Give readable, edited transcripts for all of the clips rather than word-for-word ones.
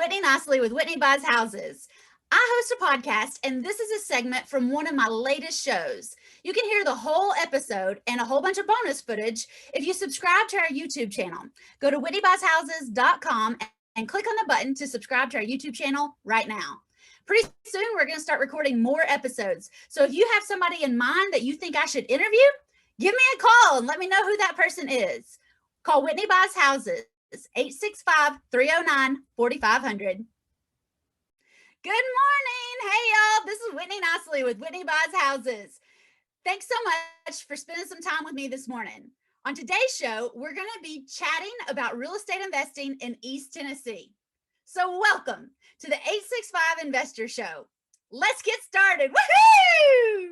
Whitney Nicely with Whitney Buys Houses. I host a podcast, and this is a segment from one of my latest shows. You can hear the whole episode and a whole bunch of bonus footage if you subscribe to our YouTube channel. Go to whitneybuysHouses.com and click on the button to subscribe to our YouTube channel right now. Pretty soon, we're going to start recording more episodes. So if you have somebody in mind that you think I should interview, give me a call and let me know who that person is. Call Whitney Buys Houses, 865-309-4500. Good morning. Hey, y'all. This is Whitney Nicely with Whitney Buys Houses. Thanks so much for spending some time with me this morning. On today's show, we're going to be chatting about real estate investing in East Tennessee. So welcome to the 865 Investor Show. Let's get started. Woohoo!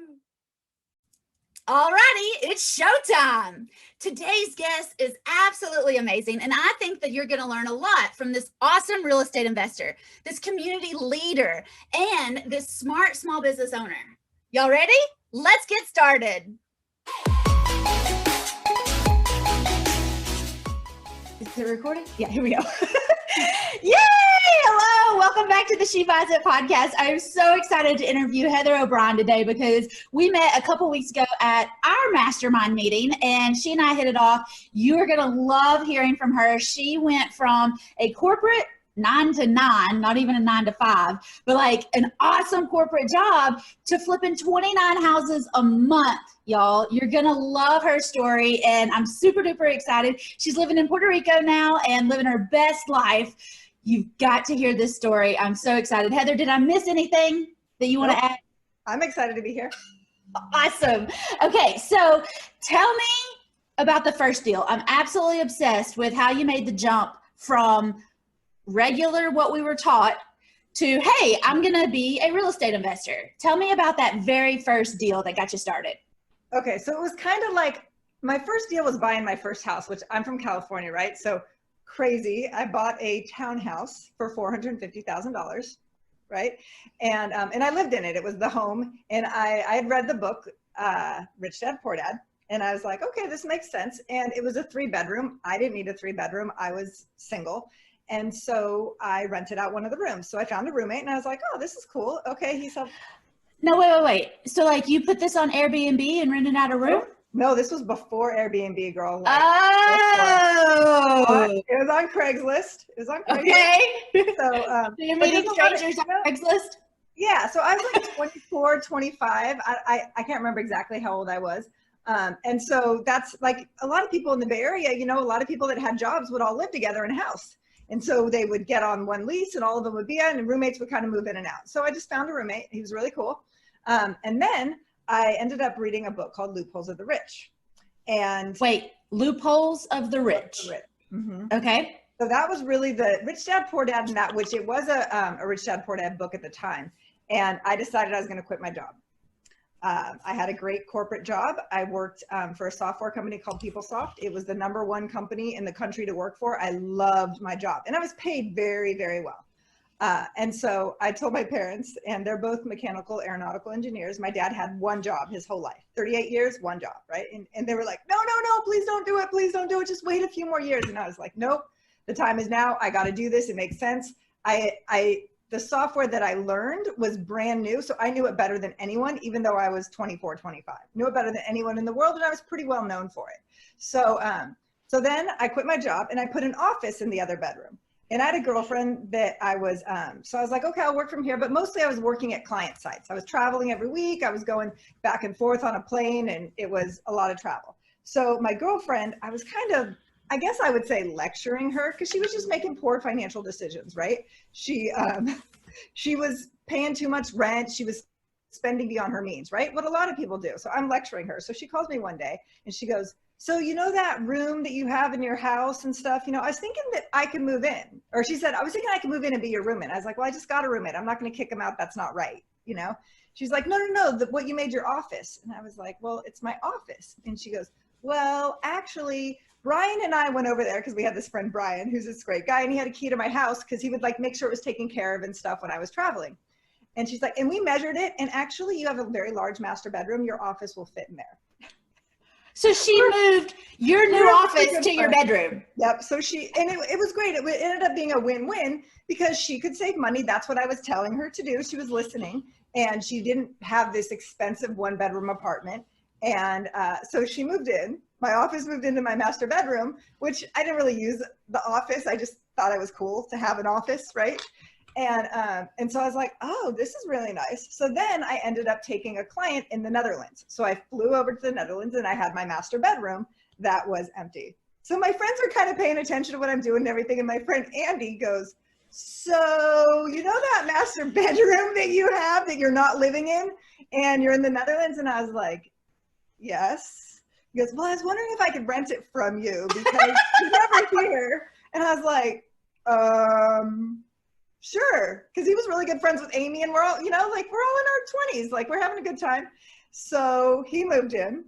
Alrighty, it's showtime. Today's guest is absolutely amazing, and I think that you're going to learn a lot from this awesome real estate investor, this community leader, and this smart small business owner. Y'all ready? Let's get started. Is it recording? Yeah, here we go. Yay! Hello, welcome back to the She Buys It podcast. I'm so excited to interview Heather O'Brien today because we met a couple weeks ago at our mastermind meeting and she and I hit it off. You are going to love hearing from her. She went from a corporate 9 to 9, not even a 9 to 5, but like an awesome corporate job to flipping 29 houses a month, y'all. You're going to love her story and I'm super duper excited. She's living in Puerto Rico now and living her best life. You've got to hear this story. I'm so excited. Heather, did I miss anything that you want to add? I'm excited to be here. Awesome. Okay, so tell me about the first deal. I'm absolutely obsessed with how you made the jump from regular, what we were taught, to, hey, I'm going to be a real estate investor. Tell me about that very first deal that got you started. Okay, so it was kind of like, my first deal was buying my first house, which I'm from California, right? So crazy. I bought a townhouse for $450,000, right? And I lived in it. It was the home. And I had read the book, Rich Dad, Poor Dad. And I was like, okay, this makes sense. And it was a 3-bedroom. I didn't need a 3-bedroom. I was single. And so I rented out one of the rooms. So I found a roommate and I was like, oh, this is cool. Okay. He said, no, wait. So like you put this on Airbnb and rented out a room? No, this was before Airbnb, girl. Like, oh, it was on Craigslist. It was on Craigslist. Okay. So you're meeting strangers on Craigslist? Yeah. So I was like 24, 25. I can't remember exactly how old I was. And so that's like a lot of people in the Bay Area, you know, a lot of people that had jobs would all live together in a house. And so they would get on one lease and all of them would be in, and roommates would kind of move in and out. So I just found a roommate. He was really cool. And then I ended up reading a book called Loopholes of the Rich. And wait, Loopholes of the Rich. Mm-hmm. Okay. So that was really the Rich Dad, Poor Dad, and that, which it was a Rich Dad, Poor Dad book at the time. And I decided I was going to quit my job. I had a great corporate job. I worked for a software company called PeopleSoft. It was the #1 company in the country to work for. I loved my job and I was paid very, very well. And so I told my parents, and they're both mechanical aeronautical engineers. My dad had one job his whole life, 38 years, one job, right? And they were like, no, please don't do it. Please don't do it. Just wait a few more years. And I was like, nope, the time is now. I got to do this. It makes sense. The software that I learned was brand new. So I knew it better than anyone, even though I was 24, 25, knew it better than anyone in the world. And I was pretty well known for it. So then I quit my job and I put an office in the other bedroom. And I had a girlfriend that I was, so I was like, okay, I'll work from here. But mostly I was working at client sites. I was traveling every week. I was going back and forth on a plane and it was a lot of travel. So my girlfriend, I was kind of, I guess I would say lecturing her because she was just making poor financial decisions, right? She was paying too much rent. She was spending beyond her means, right? What a lot of people do. So I'm lecturing her. So she calls me one day and she goes, so you know that room that you have in your house and stuff, you know, I was thinking that I could move in. Or she said, I was thinking I could move in and be your roommate. I was like, well, I just got a roommate. I'm not going to kick him out. That's not right. You know? She's like, no, what you made your office. And I was like, well, it's my office. And she goes, well, actually, Brian and I went over there because we had this friend, Brian, who's this great guy. And he had a key to my house because he would like make sure it was taken care of and stuff when I was traveling. And she's like, and we measured it. And actually you have a very large master bedroom. Your office will fit in there. So she moved your new office to your bedroom. Yep. So it was great. It ended up being a win-win because she could save money. That's what I was telling her to do. She was listening, and she didn't have this expensive 1-bedroom apartment. And so she moved in. My office moved into my master bedroom, which I didn't really use the office. I just thought it was cool to have an office, right? And so I was like, oh, this is really nice. So then I ended up taking a client in the Netherlands. So I flew over to the Netherlands, and I had my master bedroom that was empty. So my friends are kind of paying attention to what I'm doing and everything. And my friend Andy goes, so you know that master bedroom that you have that you're not living in and you're in the Netherlands? And I was like, yes. He goes, well, I was wondering if I could rent it from you because you're never here. And I was like, sure. Because he was really good friends with Amy, and we're all, we're all in our 20s. Like, we're having a good time. So he moved in.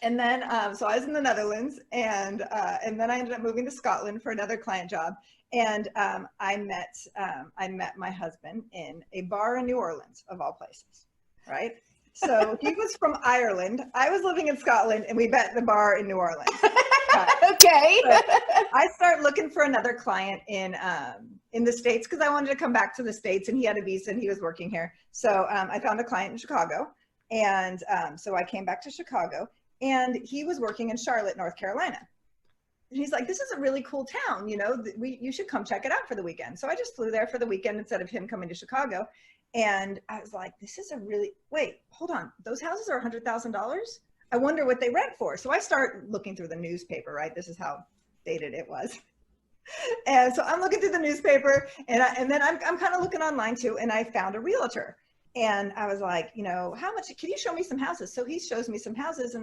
And then, so I was in the Netherlands, and then I ended up moving to Scotland for another client job. And I met my husband in a bar in New Orleans, of all places, right? So he was from Ireland. I was living in Scotland, and we met at the bar in New Orleans. Okay. So I started looking for another client in the States because I wanted to come back to the States, and he had a visa and he was working here. So I found a client in Chicago, and so I came back to Chicago, and he was working in Charlotte, North Carolina. And he's like, this is a really cool town, you should come check it out for the weekend. So I just flew there for the weekend instead of him coming to Chicago. And I was like, wait, hold on. Those houses are $100,000? I wonder what they rent for. So I start looking through the newspaper, right? This is how dated it was. And so I'm looking through the newspaper, and then I'm kind of looking online too. And I found a realtor, and I was like, how much, can you show me some houses? So he shows me some houses,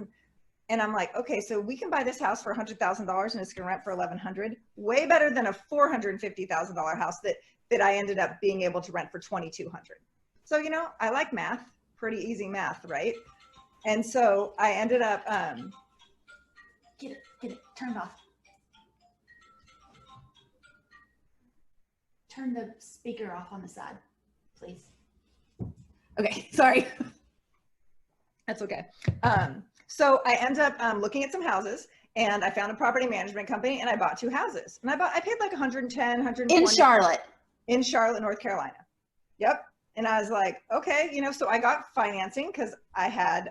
and I'm like, okay, so we can buy this house for $100,000 and it's gonna rent for $1,100. Way better than a $450,000 house that I ended up being able to rent for $2,200. So, I like math, pretty easy math, right? And so I ended up, Get it, turn it off. Turn the speaker off on the side, please. Okay, sorry. That's okay. So I ended up looking at some houses, and I found a property management company, and I bought 2 houses. And I paid like 110, 120. In Charlotte. In Charlotte, North Carolina. Yep. And I was like, okay, so I got financing because I had,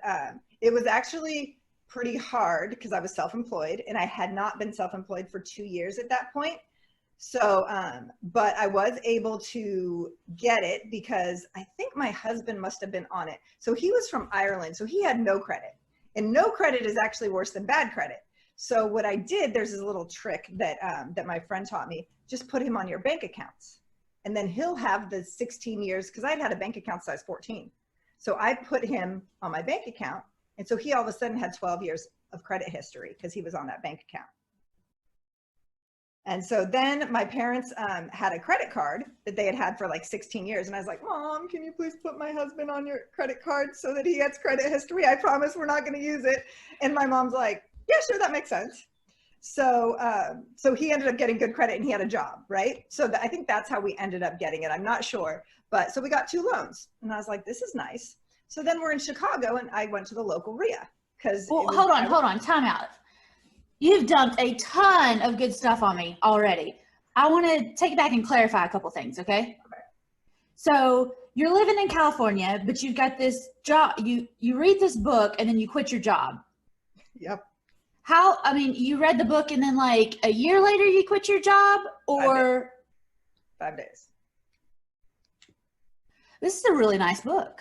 it was actually pretty hard because I was self-employed, and I had not been self-employed for 2 years at that point. So, but I was able to get it because I think my husband must have been on it. So he was from Ireland, so he had no credit. And no credit is actually worse than bad credit. So what I did, there's this little trick that my friend taught me. Just put him on your bank accounts, and then he'll have the 16 years, because I'd had a bank account size 14. So I put him on my bank account, and so he all of a sudden had 12 years of credit history because he was on that bank account. And so then my parents had a credit card that they had had for like 16 years. And I was like, Mom, can you please put my husband on your credit card so that he gets credit history? I promise we're not going to use it. And my mom's like, yeah, sure, that makes sense. So so he ended up getting good credit, and he had a job, right? So I think that's how we ended up getting it. I'm not sure. But so we got 2 loans. And I was like, this is nice. So then we're in Chicago, and I went to the local RIA. Well, hold on, time out. You've dumped a ton of good stuff on me already. I want to take it back and clarify a couple things, okay? Okay. So you're living in California, but you've got this job. You read this book, and then you quit your job. Yep. You read the book, and then like a year later you quit your job, or 5 days. This is a really nice book.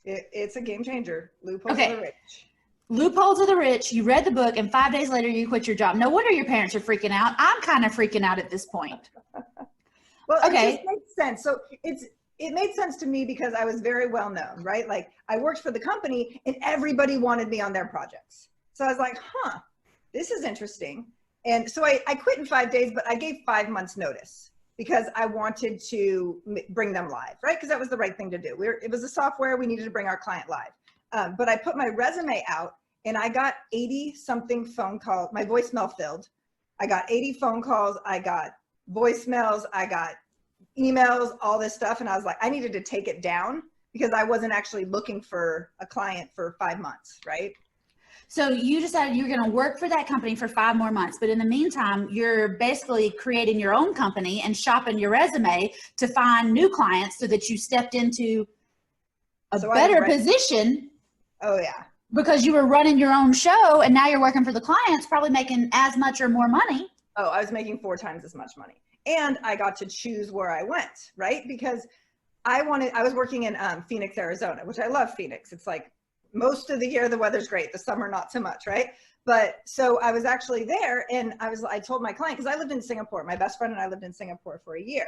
It's a game changer. Loopholes Okay. of the rich. Loopholes of the Rich. You read the book, and 5 days later you quit your job. No wonder your parents are freaking out. I'm kind of freaking out at this point. Well, okay. It just makes sense. So it made sense to me because I was very well known, right? Like I worked for the company, and everybody wanted me on their projects. So I was like, this is interesting. And so I quit in 5 days, but I gave 5 months notice because I wanted to bring them live, right? Because that was the right thing to do. It was a software. We needed to bring our client live. But I put my resume out, and I got 80 something phone calls. My voicemail filled. I got 80 phone calls. I got voicemails. I got emails, all this stuff. And I was like, I needed to take it down because I wasn't actually looking for a client for 5 months, right? So you decided you're going to work for that company for 5 more months. But in the meantime, you're basically creating your own company and shopping your resume to find new clients so that you stepped into a better position. Oh, yeah. Because you were running your own show and now you're working for the clients, probably making as much or more money. Oh, I was making 4 times as much money. And I got to choose where I went, right? Because I was working in Phoenix, Arizona, which I love Phoenix. It's like most of the year, the weather's great. The summer, not so much, right? But so I was actually there and I told my client, because I lived in Singapore. My best friend and I lived in Singapore for a year.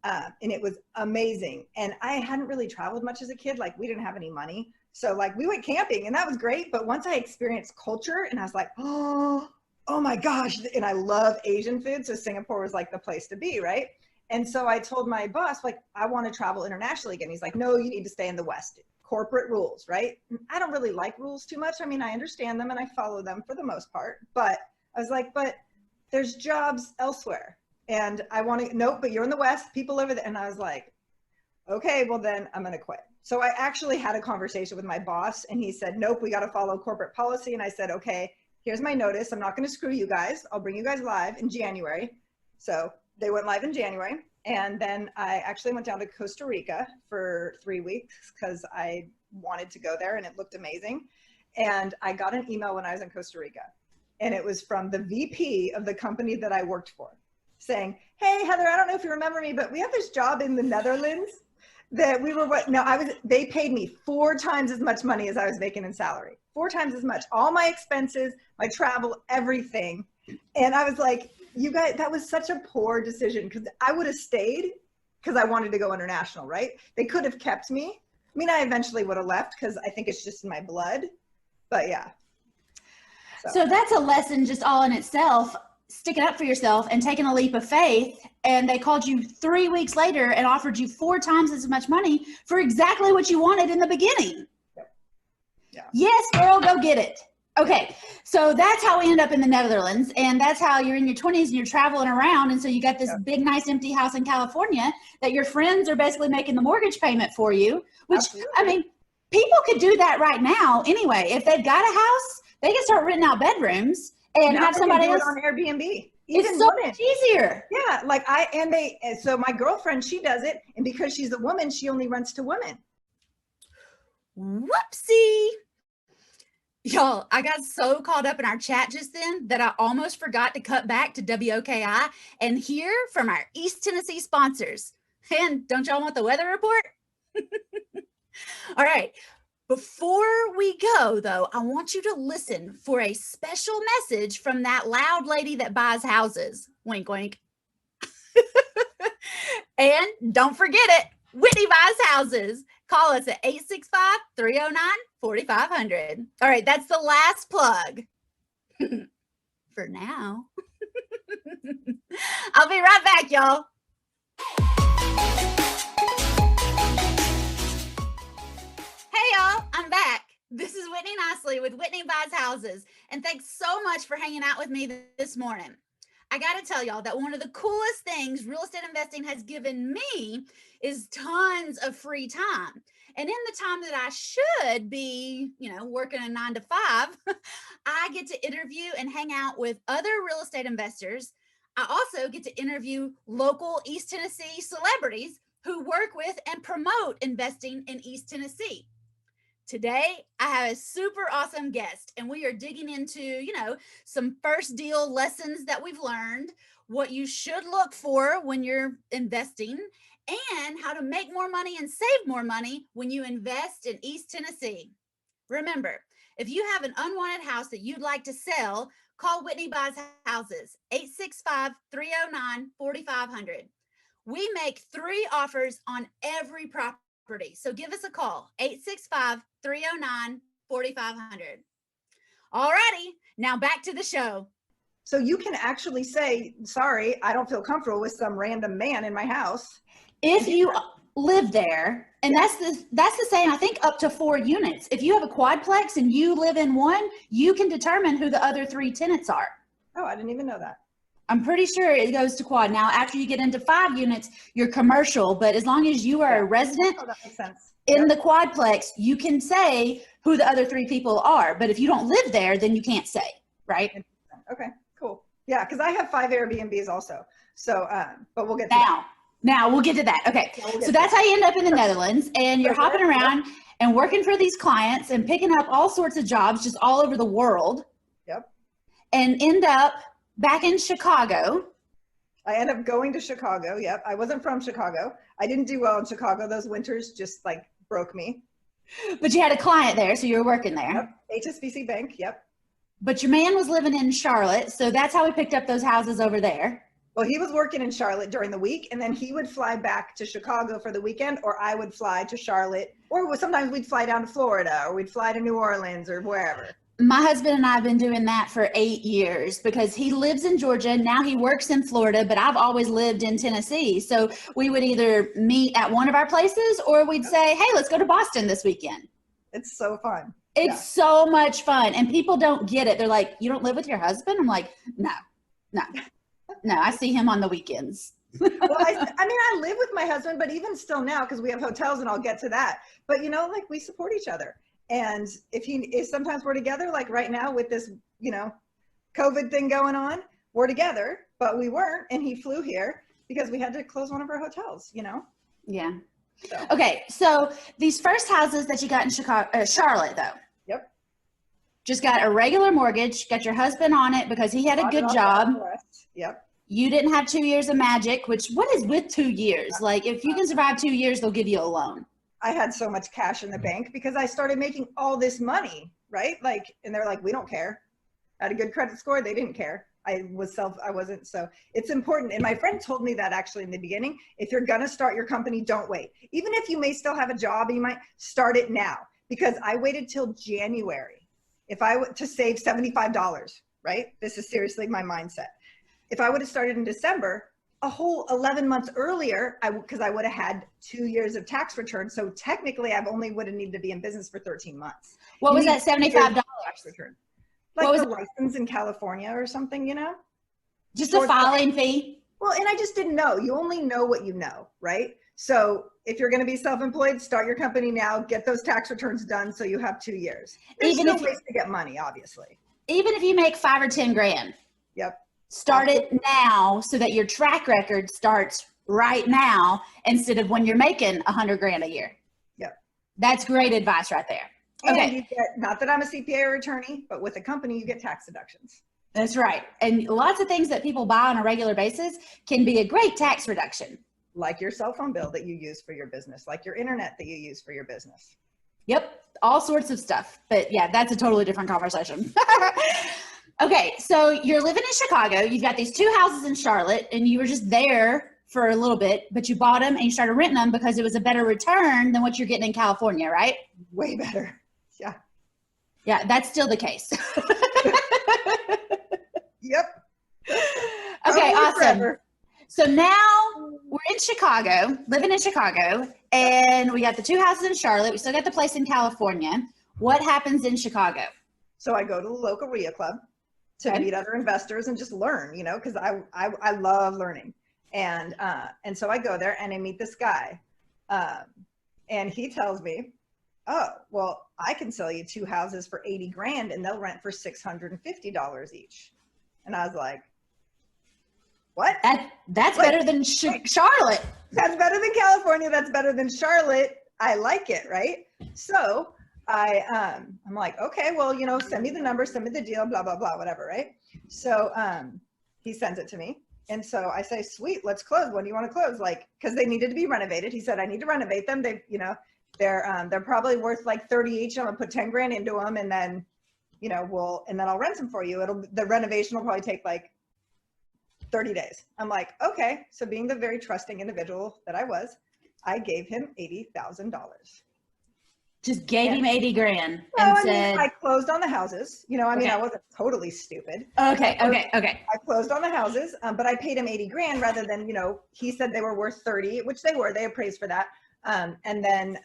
And it was amazing. And I hadn't really traveled much as a kid. Like we didn't have any money. So like we went camping and that was great. But once I experienced culture and I was like, oh my gosh. And I love Asian food. So Singapore was like the place to be, right? And so I told my boss, like, I want to travel internationally again. He's like, no, you need to stay in the West. Corporate rules, right? I don't really like rules too much. I mean, I understand them and I follow them for the most part. But I was like, but there's jobs elsewhere. And I want to, nope, but you're in the West, people over there. And I was like, okay, well then I'm going to quit. So I actually had a conversation with my boss and he said, nope, we got to follow corporate policy. And I said, okay, here's my notice. I'm not going to screw you guys. I'll bring you guys live in January. So they went live in January. And then I actually went down to Costa Rica for 3 weeks because I wanted to go there and it looked amazing. And I got an email when I was in Costa Rica and it was from the VP of the company that I worked for saying, hey, Heather, I don't know if you remember me, but we have this job in the Netherlands that we were they paid me 4 times as much money as I was making in salary, 4 times as much, all my expenses, my travel, everything. And I was like, you guys, that was such a poor decision because I would have stayed because I wanted to go international, right? They could have kept me. I mean, I eventually would have left because I think it's just in my blood, but yeah. So that's a lesson just all in itself, sticking up for yourself and taking a leap of faith. And they called you 3 weeks later and offered you 4 times as much money for exactly what you wanted in the beginning. Yep. Yeah. Yes, girl, go get it. Okay, so that's how we end up in the Netherlands, and that's how you're in your 20s and you're traveling around, and so you got this big, nice, empty house in California that your friends are basically making the mortgage payment for you, which, absolutely. I mean, people could do that right now anyway. If they've got a house, they can start renting out bedrooms and have somebody else on Airbnb. It's so much easier. Yeah, like so my girlfriend, she does it, and because she's a woman, she only rents to women. Whoopsie. Y'all, I got so caught up in our chat just then that I almost forgot to cut back to WOKI and hear from our East Tennessee sponsors. And don't y'all want the weather report? All right. Before we go, though, I want you to listen for a special message from that loud lady that buys houses. Wink, wink. And don't forget it. Whitney buys houses. Call us at 865-309-4500. All right, that's the last plug for now. I'll be right back, y'all. Hey, y'all, I'm back. This is Whitney Nicely with Whitney Buys Houses, and thanks so much for hanging out with me this morning. I got to tell y'all that one of the coolest things real estate investing has given me is tons of free time. And in the time that I should be, working a 9 to 5, I get to interview and hang out with other real estate investors. I also get to interview local East Tennessee celebrities who work with and promote investing in East Tennessee. Today, I have a super awesome guest, and we are digging into, some first deal lessons that we've learned, what you should look for when you're investing, and how to make more money and save more money when you invest in East Tennessee. Remember, if you have an unwanted house that you'd like to sell, call Whitney Buys Houses, 865-309-4500. We make 3 offers on every property. So give us a call, 865-309-4500. All righty, now back to the show. So you can actually say, sorry, I don't feel comfortable with some random man in my house. If you live there, and that's the same, I think up to 4 units. If you have a quadplex and you live in one, you can determine who the other 3 tenants are. Oh, I didn't even know that. I'm pretty sure it goes to quad. Now, after you get into 5 units, you're commercial, but as long as you are a resident, that makes sense. In the quadplex, you can say who the other 3 people are, but if you don't live there, then you can't say, right? Okay, cool. Yeah, because I have 5 Airbnbs also. So, but we'll get to that. Now we'll get to that. Okay, so that's how you end up in the Netherlands, and you're hopping around and working for these clients and picking up all sorts of jobs just all over the world. Yep. And end up back in Chicago. I end up going to Chicago. Yep. I wasn't from Chicago. I didn't do well in Chicago. Those winters just like broke me. But you had a client there, so you were working there. Yep. HSBC Bank. Yep. But your man was living in Charlotte, so that's how we picked up those houses over there. Well, he was working in Charlotte during the week, and then he would fly back to Chicago for the weekend, or I would fly to Charlotte, or sometimes we'd fly down to Florida, or we'd fly to New Orleans, or wherever. My husband and I have been doing that for 8 years because he lives in Georgia. Now he works in Florida, but I've always lived in Tennessee. So we would either meet at one of our places or we'd say, hey, let's go to Boston this weekend. It's so fun. It's so much fun. And people don't get it. They're like, you don't live with your husband? I'm like, no, I see him on the weekends. Well, I mean, I live with my husband, but even still now, because we have hotels and I'll get to that. But, you know, like we support each other. And if sometimes we're together, like right now with this, you know, COVID thing going on, we're together, but we weren't. And he flew here because we had to close one of our hotels, you know? Yeah. So. Okay. So these first houses that you got in Charlotte though. Yep. Just got a regular mortgage, got your husband on it because he had a good job. Yep. You didn't have 2 years of magic, which what is with 2 years? Like if you can survive 2 years, they'll give you a loan. I had so much cash in the bank because I started making all this money, right? Like, and they're like, we don't care. I had a good credit score. They didn't care. I wasn't. So it's important. And my friend told me that actually in the beginning, if you're going to start your company, don't wait. Even if you may still have a job, you might start it now, because I waited till January. To save $75, right? This is seriously my mindset. If I would have started in December, a whole 11 months earlier, because I would have had 2 years of tax returns. So technically I would have needed to be in business for 13 months. What was that $75? Tax return? Like the license in California or something, you know? Just a filing fee? Well, and I just didn't know. You only know what you know, right? So if you're going to be self-employed, start your company now, get those tax returns done so you have 2 years. There's still ways to get money, obviously. Even if you make 5 or 10 grand. Yep. Start it now so that your track record starts right now instead of when you're making 100 grand a year. Yep. That's great advice right there. And okay. You get, not that I'm a CPA or attorney, but with a company, you get tax deductions. That's right. And lots of things that people buy on a regular basis can be a great tax reduction. Like your cell phone bill that you use for your business, like your internet that you use for your business. Yep. All sorts of stuff. But yeah, that's a totally different conversation. Okay, so you're living in Chicago. You've got these 2 houses in Charlotte, and you were just there for a little bit, but you bought them and you started renting them because it was a better return than what you're getting in California, right? Way better. Yeah. Yeah, that's still the case. Yep. Okay, awesome. Forever. So now we're in Chicago, living in Chicago, and we got the 2 houses in Charlotte. We still got the place in California. What happens in Chicago? So I go to the local RIA club to meet other investors and just learn, you know, because I love learning. And so I go there and I meet this guy. And he tells me, oh, well, I can sell you 2 houses for 80 grand and they'll rent for $650 each. And I was like, what? That's like, better than Charlotte. That's better than California. That's better than Charlotte. I like it, right? So I'm like, okay, well, you know, send me the number, send me the deal, blah, blah, blah, whatever, right? So he sends it to me. And so I say, sweet, let's close. When do you want to close? Like, because they needed to be renovated. He said, I need to renovate them. They, you know, they're probably worth like 30 each. I'm gonna put 10 grand into them, and then, you know, and then I'll rent them for you. The renovation will probably take like 30 days. I'm like, okay. So being the very trusting individual that I was, I gave him $80,000. Just gave him 80 grand. Well, I closed on the houses. You know, I mean, I wasn't totally stupid. Okay. I closed on the houses, but I paid him 80 grand rather than, you know, he said they were worth 30, which they were. They appraised for that. And then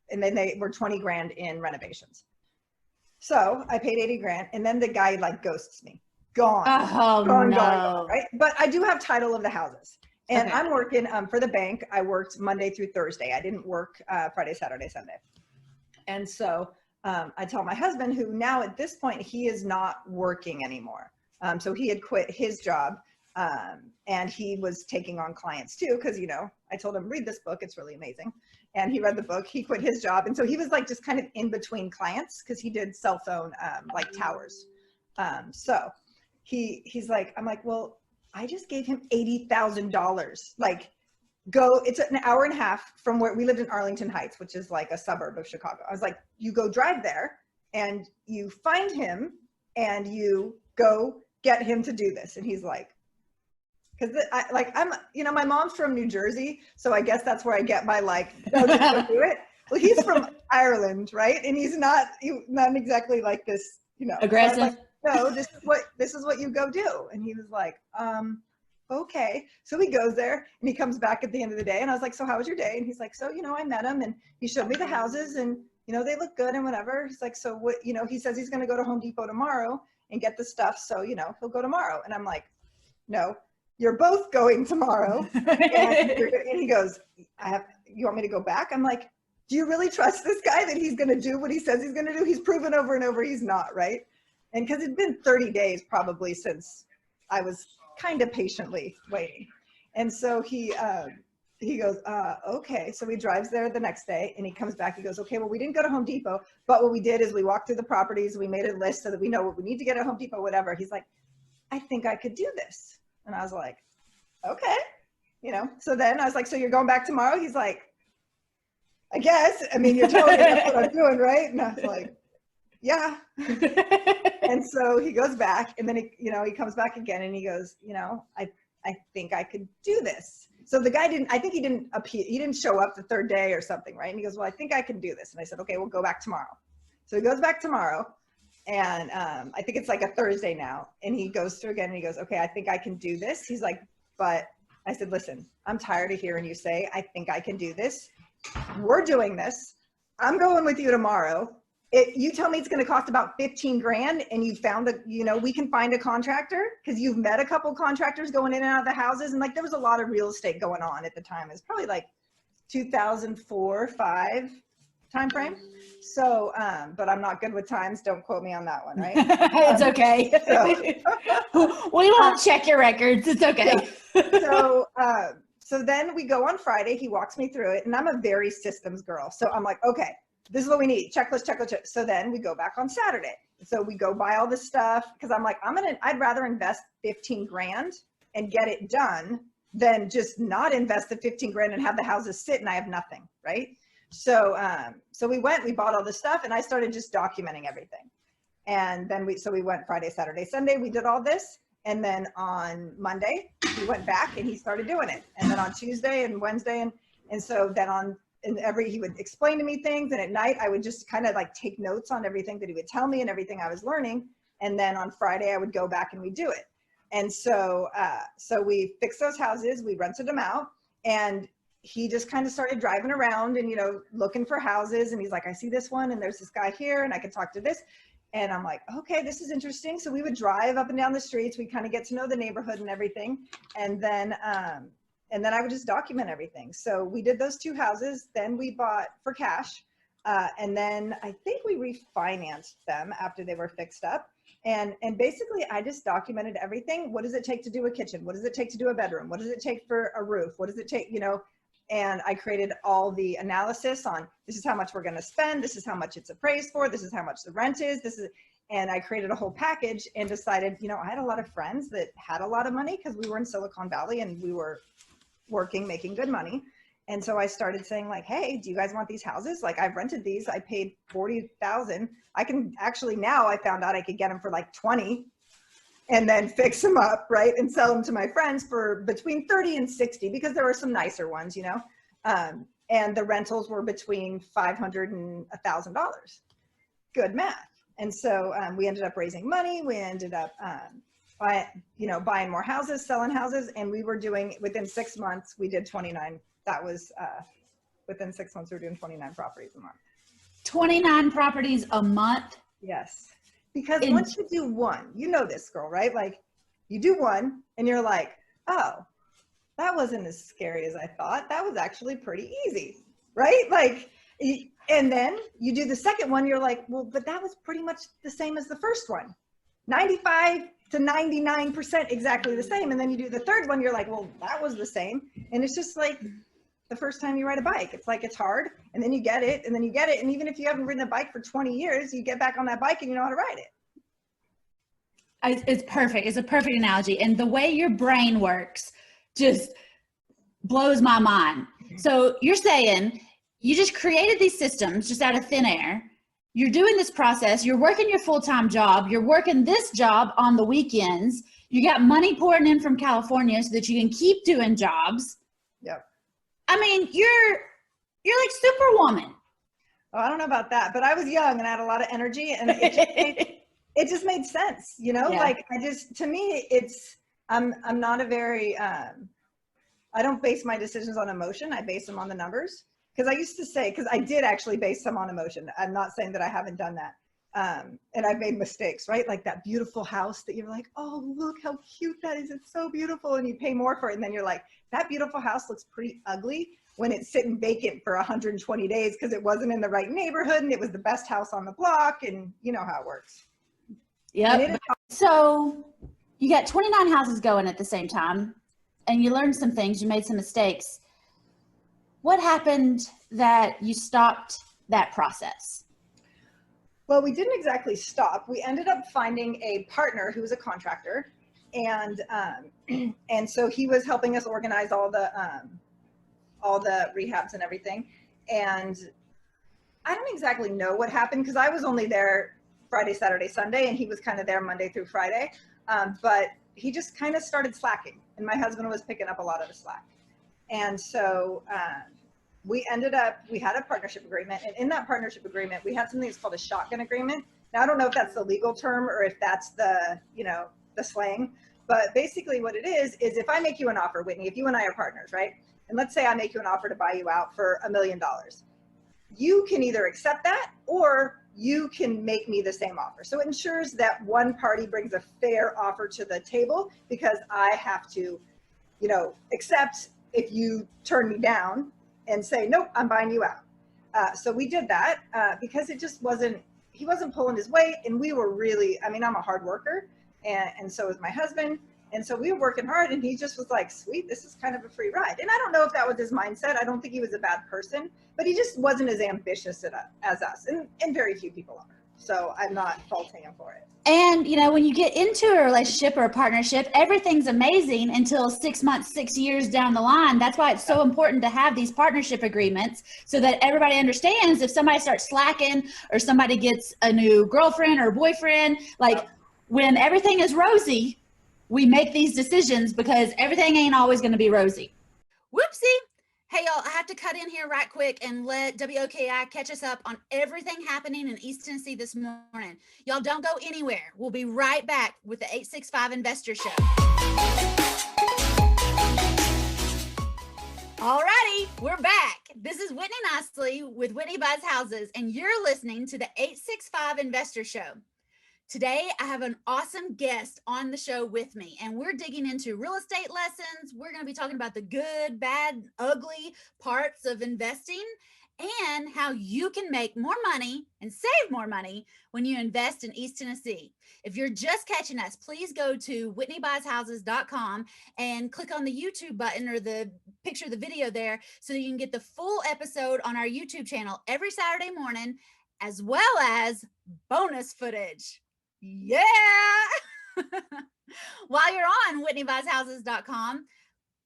they were 20 grand in renovations. So I paid 80 grand, and then the guy like ghosts me. Gone. Oh, gone, no. gone, right? But I do have title of the houses. And Okay. I'm working for the bank. I worked Monday through Thursday. I didn't work Friday, Saturday, Sunday. And so I tell my husband, who now at this point, he is not working anymore. So he had quit his job and he was taking on clients too. Cause you know, I told him, read this book. It's really amazing. And he read the book, he quit his job. And so he was like, just kind of in between clients. Cause he did cell phone, like towers. So he's like, I'm like, well, I just gave him $80,000. Like, go, it's an hour and a half from where we lived in Arlington Heights, which is like a suburb of Chicago. I was like, you go drive there and you find him and you go get him to do this. And he's like, because I'm, you know, my mom's from New Jersey. So I guess that's where I get my like, oh, just go do it. Well, he's from Ireland, right? And he's not exactly like this, you know, Aggressive. So like, no, this is what you go do. And he was like, okay. So he goes there and he comes back at the end of the day. And I was like, so how was your day? And he's like, so, you know, I met him and he showed me the houses and, you know, they look good and whatever. He's like, so what, you know, he says he's going to go to Home Depot tomorrow and get the stuff. So, you know, he'll go tomorrow. And I'm like, no, you're both going tomorrow. And he goes, you want me to go back? I'm like, do you really trust this guy that he's going to do what he says he's going to do? He's proven over and over he's not, right? And because it'd been 30 days probably since I was kind of patiently waiting. And so he goes, okay. So he drives there the next day and he comes back. He goes, okay, well, we didn't go to Home Depot, but what we did is we walked through the properties. We made a list so that we know what we need to get at Home Depot, whatever. He's like, I think I could do this. And I was like, okay. You know, so then I was like, so you're going back tomorrow? He's like, I guess, I mean, you're telling me that's what I'm doing, right? And I was like, yeah. And so he goes back and then he comes back again and he goes, you know, I think I could do this. So the guy didn't appear, he didn't show up the third day or something, right? And he goes, well, I think I can do this. And I said, okay, we'll go back tomorrow. So he goes back tomorrow and I think it's like a Thursday now. And he goes through again and he goes, okay, I think I can do this. He's like, but I said, listen, I'm tired of hearing you say, I think I can do this. We're doing this. I'm going with you tomorrow. You tell me it's going to cost about 15 grand and you found we can find a contractor because you've met a couple contractors going in and out of the houses. And like, there was a lot of real estate going on at the time. It's probably like 2004-5 timeframe. So, but I'm not good with times. Don't quote me on that one. Right. It's okay. We won't check your records. It's okay. Yeah. So then we go on Friday, he walks me through it and I'm a very systems girl. So I'm like, okay, this is what we need. Checklist. So then we go back on Saturday. So we go buy all this stuff because I'm like, I'd rather invest 15 grand and get it done than just not invest the 15 grand and have the houses sit and I have nothing. Right. So, we bought all this stuff and I started just documenting everything. And then we went Friday, Saturday, Sunday, we did all this. And then on Monday, he went back and he started doing it. And then on Tuesday and Wednesday, and so then he would explain to me things. And at night, I would just kind of like take notes on everything that he would tell me and everything I was learning. And then on Friday, I would go back and we'd do it. And so we fixed those houses, we rented them out, and he just kind of started driving around and, looking for houses. And he's like, I see this one and there's this guy here and I can talk to this. And I'm like, okay, this is interesting. So we would drive up and down the streets. We kind of get to know the neighborhood and everything. And then I would just document everything. So we did those two houses. Then we bought for cash. And then I think we refinanced them after they were fixed up. And basically I just documented everything. What does it take to do a kitchen? What does it take to do a bedroom? What does it take for a roof? What does it take, and I created all the analysis on this is how much we're going to spend. This is how much it's appraised for. This is how much the rent is. And I created a whole package and decided, I had a lot of friends that had a lot of money because we were in Silicon Valley and we were working, making good money. And so I started saying like, hey, do you guys want these houses? Like I've rented these, I paid $40,000. I can actually, now I found out I could get them for like 20 and then fix them up, right? And sell them to my friends for between 30 and 60 because there were some nicer ones, and the rentals were between $500 and $1,000. Good math. And so we ended up raising money. We ended up buying more houses, selling houses. And we were doing, within 6 months, we did 29. That was within 6 months, we were doing 29 properties a month. 29 properties a month? Yes. Because once you do one, this girl, right? Like you do one and you're like, oh, that wasn't as scary as I thought. That was actually pretty easy, right? Like, and then you do the second one, you're like, well, but that was pretty much the same as the first one. 95 to 99% exactly the same. And then you do the third one, you're like, well, that was the same. And it's just like the first time you ride a bike. It's like, it's hard, and then you get it, and then you get it. And even if you haven't ridden a bike for 20 years, you get back on that bike and you know how to ride it. It's perfect. It's a perfect analogy. And the way your brain works just blows my mind. So you're saying you just created these systems just out of thin air. You're doing this process. You're working your full-time job. You're working this job on the weekends. You got money pouring in from California so that you can keep doing jobs. Yep. I mean, you're like Superwoman. Oh, I don't know about that, but I was young and I had a lot of energy, and it just made sense, you know. Yeah. Like, to me, I'm not a very, I don't base my decisions on emotion. I base them on the numbers. Because I used to say, because I did actually base some on emotion. I'm not saying that I haven't done that. And I've made mistakes, right? Like that beautiful house that you're like, oh, look how cute that is. It's so beautiful. And you pay more for it. And then you're like, that beautiful house looks pretty ugly when it's sitting vacant for 120 days because it wasn't in the right neighborhood and it was the best house on the block. And you know how it works. Yep. So you got 29 houses going at the same time, and you learned some things. You made some mistakes. What happened that you stopped that process? Well, we didn't exactly stop. We ended up finding a partner who was a contractor, and so he was helping us organize all the rehabs and everything. And I don't exactly know what happened because I was only there Friday, Saturday, Sunday, and he was kind of there Monday through Friday. But he just kind of started slacking, and my husband was picking up a lot of the slack. And so we had a partnership agreement, and in that partnership agreement, we had something that's called a shotgun agreement. Now, I don't know if that's the legal term or if that's the slang, but basically what it is if I make you an offer, Whitney, if you and I are partners, right? And let's say I make you an offer to buy you out for $1 million. You can either accept that or you can make me the same offer. So it ensures that one party brings a fair offer to the table because I have to, accept if you turn me down and say, nope, I'm buying you out. So we did that because it just he wasn't pulling his weight. And we were really, I'm a hard worker and so is my husband. And so we were working hard and he just was like, sweet, this is kind of a free ride. And I don't know if that was his mindset. I don't think he was a bad person, but he just wasn't as ambitious as us. And very few people are. So I'm not faulting him for it. And, when you get into a relationship or a partnership, everything's amazing until 6 months, 6 years down the line. That's why it's so important to have these partnership agreements so that everybody understands if somebody starts slacking or somebody gets a new girlfriend or boyfriend, when everything is rosy, we make these decisions because everything ain't always going to be rosy. Whoopsie. Hey, y'all, I have to cut in here right quick and let WOKI catch us up on everything happening in East Tennessee this morning. Y'all don't go anywhere. We'll be right back with the 865 Investor Show. Alrighty, we're back. This is Whitney Nicely with Whitney Buys Houses, and you're listening to the 865 Investor Show. Today, I have an awesome guest on the show with me, and we're digging into real estate lessons. We're going to be talking about the good, bad, ugly parts of investing and how you can make more money and save more money when you invest in East Tennessee. If you're just catching us, please go to whitneybuys.com and click on the YouTube button or the picture of the video there so that you can get the full episode on our YouTube channel every Saturday morning, as well as bonus footage. Yeah. While you're on whitneybuys.com,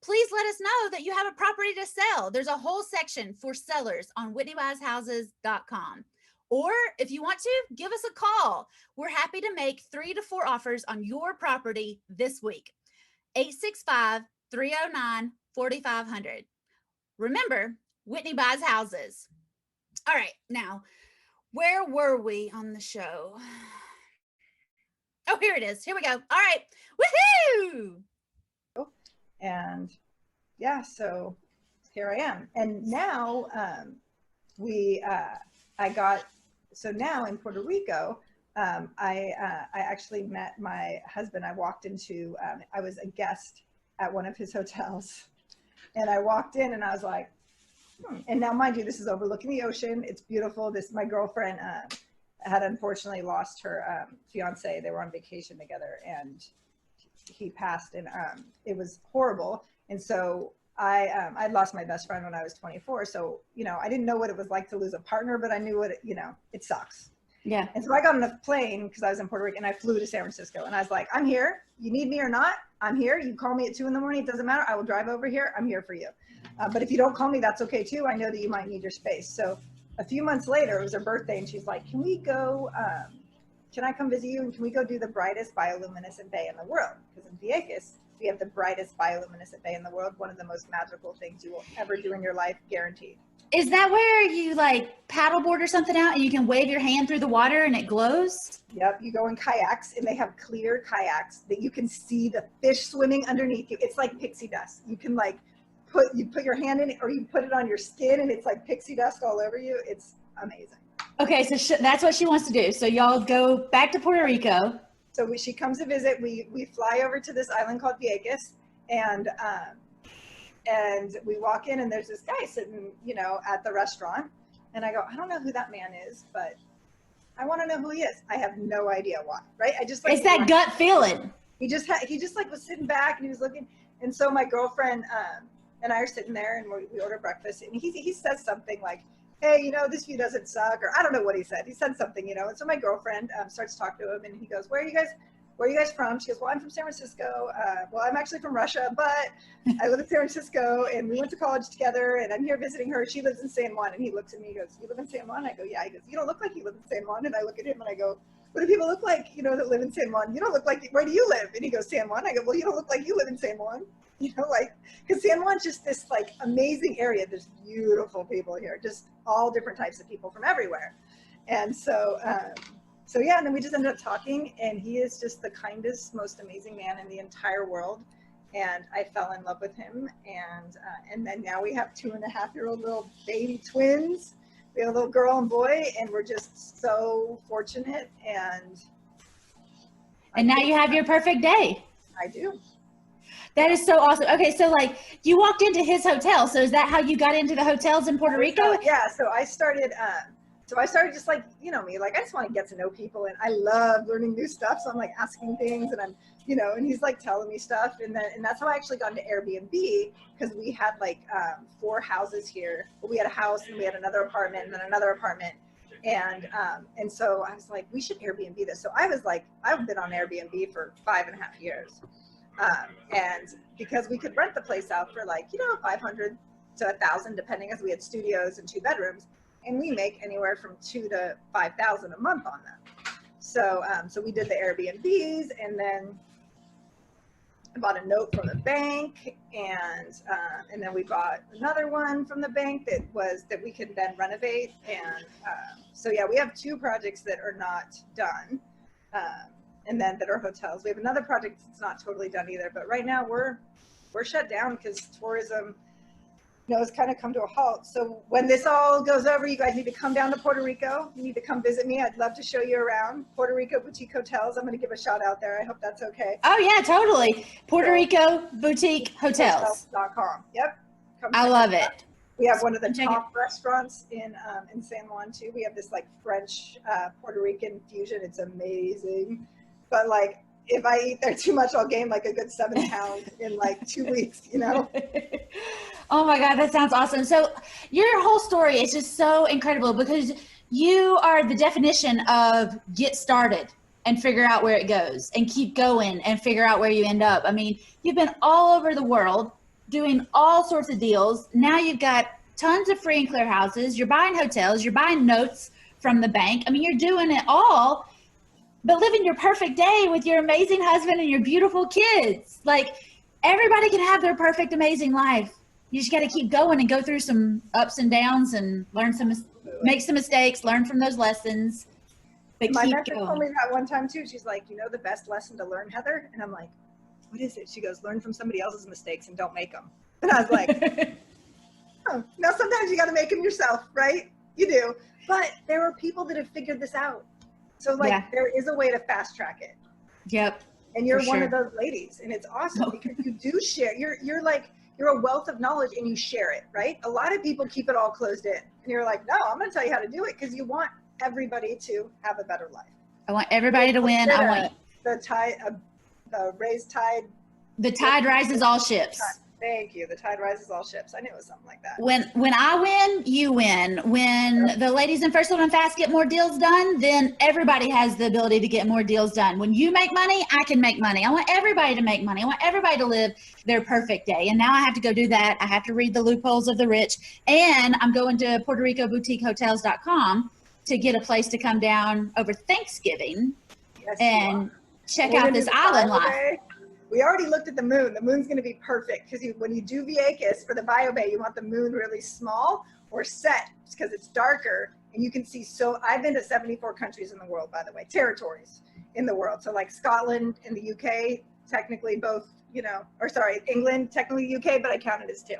please let us know that you have a property to sell. There's a whole section for sellers on whitneybuys.com. Or if you want to, give us a call. We're happy to make 3 to 4 offers on your property this week. 865-309-4500. Remember, Whitney Buys Houses. All right, now, where were we on the show? Oh, here it is. Here we go. All right. Woohoo! And yeah, so here I am. And now now in Puerto Rico, I actually met my husband. I walked into, I was a guest at one of his hotels And I walked in and I was like, And now, mind you, this is overlooking the ocean. It's beautiful. My girlfriend had unfortunately lost her fiance. They were on vacation together and he passed, and it was horrible. And so I'd lost my best friend when I was 24. So, I didn't know what it was like to lose a partner, but I knew what, it sucks. Yeah. And so I got on a plane because I was in Puerto Rico and I flew to San Francisco and I was like, I'm here. You need me or not, I'm here. You call me at 2 a.m. It doesn't matter. I will drive over here. I'm here for you. But if you don't call me, that's okay too. I know that you might need your space. So a few months later, it was her birthday and she's like, can we go, can I come visit you? And can we go do the brightest bioluminescent bay in the world? Because in Vieques, we have the brightest bioluminescent bay in the world. One of the most magical things you will ever do in your life, guaranteed. Is that where you like paddleboard or something out and you can wave your hand through the water and it glows? Yep, you go in kayaks and they have clear kayaks that you can see the fish swimming underneath you. It's like pixie dust. You can like put your hand in it or you put it on your skin and it's like pixie dust all over you. It's amazing. Okay, so that's what she wants to do. So y'all go back to Puerto Rico. So she comes to visit. We fly over to this island called Vieques and we walk in and there's this guy sitting, at the restaurant. And I go, I don't know who that man is, but I want to know who he is. I have no idea why, right? I just like it's that gut feeling. He just like was sitting back and he was looking. And so my girlfriend and I are sitting there and we order breakfast and he says something like, hey, this view doesn't suck, or I don't know what he said. He said something, and so my girlfriend starts talking to him and he goes, where are you guys from? She goes, well, I'm from San Francisco. Well, I'm actually from Russia, but I live in San Francisco and we went to college together and I'm here visiting her. She lives in San Juan. And he looks at me, he goes, you live in San Juan? I go, yeah. He goes, you don't look like you live in San Juan. And I look at him and I go, what do people look like, that live in San Juan? You don't look like, where do you live? And he goes, San Juan. I go, well, you don't look like you live in San Juan. Because San Juan's just this like amazing area. There's beautiful people here, just all different types of people from everywhere. And so yeah, and then we just ended up talking and he is just the kindest, most amazing man in the entire world. And I fell in love with him. And then now we have 2.5-year-old little baby twins. We have a little girl and boy, and we're just so fortunate. And now you have your perfect day. I do. That is so awesome. Okay, so like you walked into his hotel. So is that how you got into the hotels in Puerto Rico? Yeah. So I started just like, me, like I just want to get to know people and I love learning new stuff. So I'm like asking things and I'm, and he's like telling me stuff. And that's how I actually got into Airbnb, because we had like 4 houses here. We had a house and we had another apartment and then another apartment. And so I was like, we should Airbnb this. So I was like, I've been on Airbnb for 5.5 years. And because we could rent the place out for like, 500 to 1,000, depending, as we had studios and 2 bedrooms. And we make anywhere from 2,000 to 5,000 a month on them. So we did the Airbnbs, and then I bought a note from the bank, and then we bought another one from the bank that we could then renovate. And so yeah, we have 2 projects that are not done, and then that are hotels. We have another project that's not totally done either, but right now we're shut down because tourism has kind of come to a halt. So when this all goes over, you guys need to come down to Puerto Rico. You need to come visit me. I'd love to show you around Puerto Rico Boutique Hotels. I'm going to give a shout out there. I hope that's okay. Oh yeah, totally. Puerto Rico Boutique Hotels.com. Yep. I love it. We have one of the top restaurants in San Juan too. We have this like French Puerto Rican fusion. It's amazing. But like, if I eat there too much, I'll gain like a good 7 pounds in like 2 weeks, Oh my God, that sounds awesome. So your whole story is just so incredible because you are the definition of get started and figure out where it goes and keep going and figure out where you end up. I mean, you've been all over the world doing all sorts of deals. Now you've got tons of free and clear houses. You're buying hotels. You're buying notes from the bank. I mean, you're doing it all, but living your perfect day with your amazing husband and your beautiful kids. Like, everybody can have their perfect, amazing life. You just got to keep going and go through some ups and downs and make some mistakes, learn from those lessons. But my keep mentor going. told me that one time too. She's like, the best lesson to learn, Heather? And I'm like, what is it? She goes, learn from somebody else's mistakes and don't make them. And I was like, oh, now sometimes you got to make them yourself, right? You do. But there are people that have figured this out. So like there is a way to fast track it. Yep. And you're one of those ladies, and it's awesome because you do share. You're you're a wealth of knowledge and you share it, right? A lot of people keep it all closed in, and you're like, no, I'm going to tell you how to do it, because you want everybody to have a better life. I want everybody to win. I want the raised tide. The tide rises all ships. Thank you. The tide rises all ships. I knew it was something like that. When I win, you win. When the ladies in First Little and Fast get more deals done, then everybody has the ability to get more deals done. When you make money, I can make money. I want everybody to make money. I want everybody to live their perfect day. And now I have to go do that. I have to read the loopholes of the rich. And I'm going to Puerto Rico boutiquehotels.com to get a place to come down over Thanksgiving and check out this island life. We already looked at the moon. The moon's going to be perfect, because when you do Vieques for the Bio Bay, you want the moon really small or set, because it's darker and you can see. So I've been to 74 countries in the world, by the way, territories in the world. So like Scotland and the UK, technically both, England, technically UK, but I counted as two.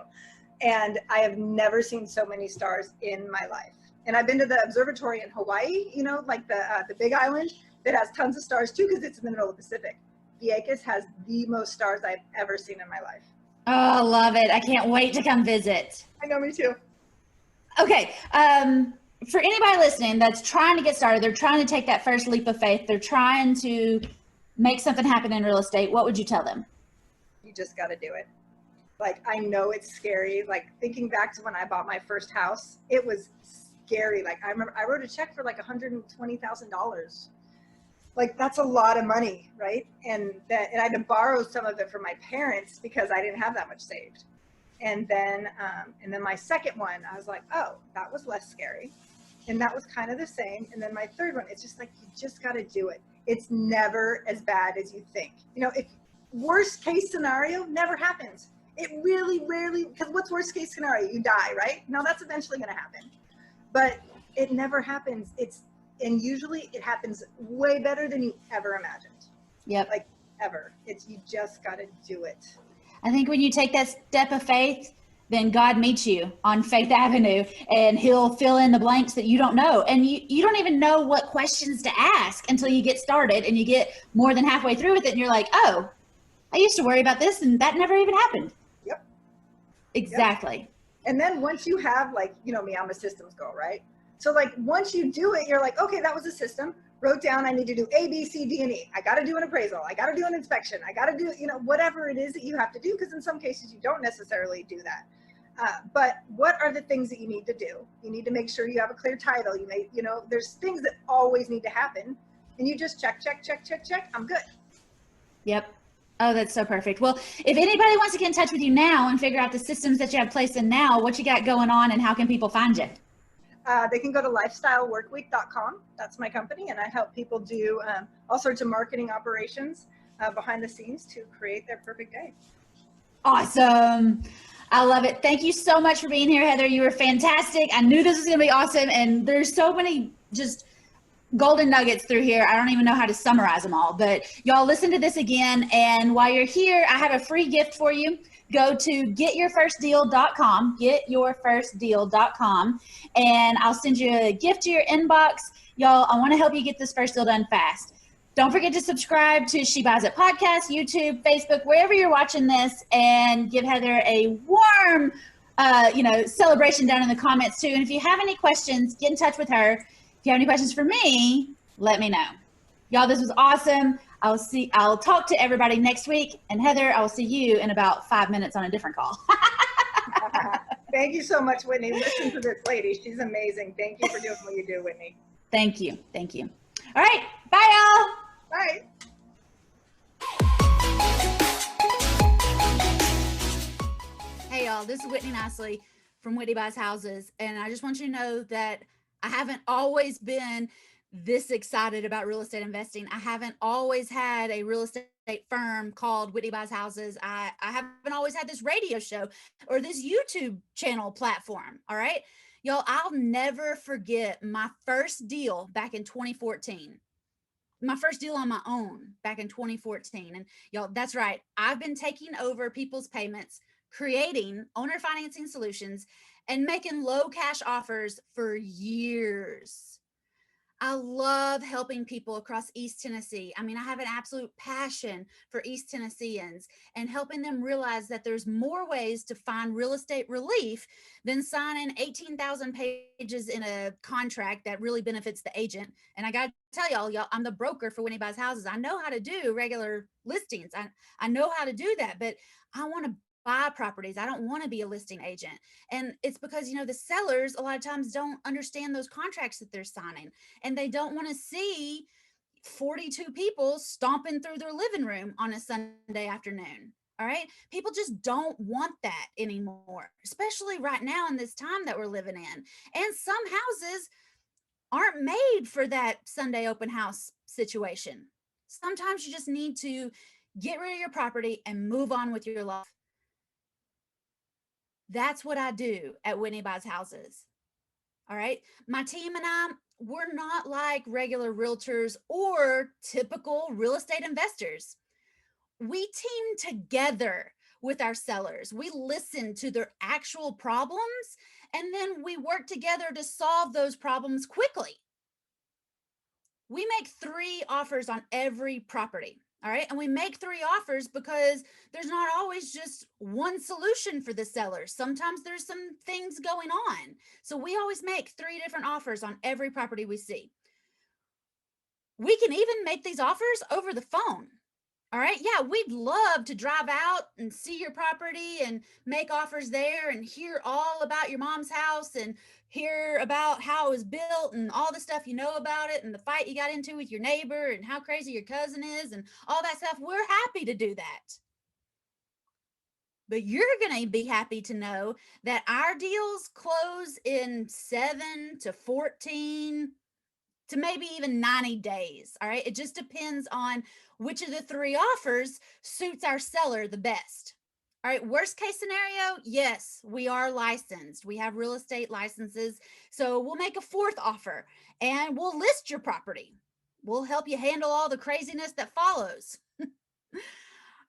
And I have never seen so many stars in my life. And I've been to the observatory in Hawaii, like the big island that has tons of stars too, because it's in the middle of the Pacific. Vieques has the most stars I've ever seen in my life. Oh, I love it. I can't wait to come visit. I know, me too. Okay. For anybody listening that's trying to get started, they're trying to take that first leap of faith, they're trying to make something happen in real estate, what would you tell them? You just got to do it. Like, I know it's scary. Like, thinking back to when I bought my first house, it was scary. Like, I remember I wrote a check for like $120,000. Like, that's a lot of money, right? And I had to borrow some of it from my parents because I didn't have that much saved. And then my second one, I was like, oh, that was less scary. And that was kind of the same. And then my third one, it's just like, you just got to do it. It's never as bad as you think. If worst case scenario never happens. It really rarely, because what's worst case scenario? You die, right? Now that's eventually going to happen, but it never happens. And usually it happens way better than you ever imagined. Yep. Like, ever. You just got to do it. I think when you take that step of faith, then God meets you on Faith Avenue, and he'll fill in the blanks that you don't know. And you don't even know what questions to ask until you get started and you get more than halfway through with it. And you're like, oh, I used to worry about this and that never even happened. Yep. Exactly. Yep. And then once you have, like, me, I'm a systems girl, right? So like, once you do it, you're like, okay, that was a system. Wrote down, I need to do A, B, C, D, and E. I got to do an appraisal. I got to do an inspection. I got to do, whatever it is that you have to do, because in some cases you don't necessarily do that. But what are the things that you need to do? You need to make sure you have a clear title. There's things that always need to happen, and you just check. I'm good. Yep. Oh, that's so perfect. Well, if anybody wants to get in touch with you now and figure out the systems that you have placed in now, what you got going on, and how can people find you? They can go to lifestyleworkweek.com. That's my company, and I help people do all sorts of marketing operations behind the scenes to create their perfect day. Awesome. I love it. Thank you so much for being here, Heather. You were fantastic. I knew this was going to be awesome, and there's so many just golden nuggets through here. I don't even know how to summarize them all, but y'all listen to this again. And while you're here, I have a free gift for you. Go to getyourfirstdeal.com, getyourfirstdeal.com, and I'll send you a gift to your inbox. Y'all, I want to help you get this first deal done fast. Don't forget to subscribe to She Buys It Podcast, YouTube, Facebook, wherever you're watching this, and give Heather a warm, celebration down in the comments too. And if you have any questions, get in touch with her. If you have any questions for me, let me know. Y'all, this was awesome. I'll talk to everybody next week. And Heather, I will see you in about 5 minutes on a different call. Thank you so much, Whitney. Listen to this lady. She's amazing. Thank you for doing what you do, Whitney. Thank you. Thank you. All right. Bye, y'all. Bye. Hey, y'all. This is Whitney Nicely from Whitney Buys Houses. And I just want you to know that I haven't always been this excited about real estate investing. I haven't always had a real estate firm called Whitney Buys Houses. I haven't always had this radio show or this YouTube channel platform. All right, y'all, I'll never forget my first deal back in 2014. My first deal on my own back in 2014. And y'all, that's right. I've been taking over people's payments, creating owner financing solutions, and making low cash offers for years. I love helping people across East Tennessee. I mean, I have an absolute passion for East Tennesseans and helping them realize that there's more ways to find real estate relief than signing 18,000 pages in a contract that really benefits the agent. And I got to tell y'all, I'm the broker for Whitney Buys Houses. I know how to do regular listings. I know how to do that, but I want to buy properties. I don't want to be a listing agent. And it's because, the sellers a lot of times don't understand those contracts that they're signing, and they don't want to see 42 people stomping through their living room on a Sunday afternoon. All right. People just don't want that anymore, especially right now in this time that we're living in. And some houses aren't made for that Sunday open house situation. Sometimes you just need to get rid of your property and move on with your life. That's what I do at Whitney Buys Houses. All right. My team and I, we're not like regular realtors or typical real estate investors. We team together with our sellers. We listen to their actual problems, and then we work together to solve those problems quickly. We make 3 offers on every property. All right. And we make 3 offers because there's not always just one solution for the seller. Sometimes there's some things going on. So we always make 3 different offers on every property we see. We can even make these offers over the phone. All right. Yeah, we'd love to drive out and see your property and make offers there and hear all about your mom's house and hear about how it was built and all the stuff you know about it and the fight you got into with your neighbor and how crazy your cousin is and all that stuff. We're happy to do that. But you're going to be happy to know that our deals close in 7 to 14 to maybe even 90 days. All right. It just depends on which of the 3 offers suits our seller the best. All right. Worst case scenario, yes, we are licensed. We have real estate licenses. So we'll make a 4th offer and we'll list your property. We'll help you handle all the craziness that follows. All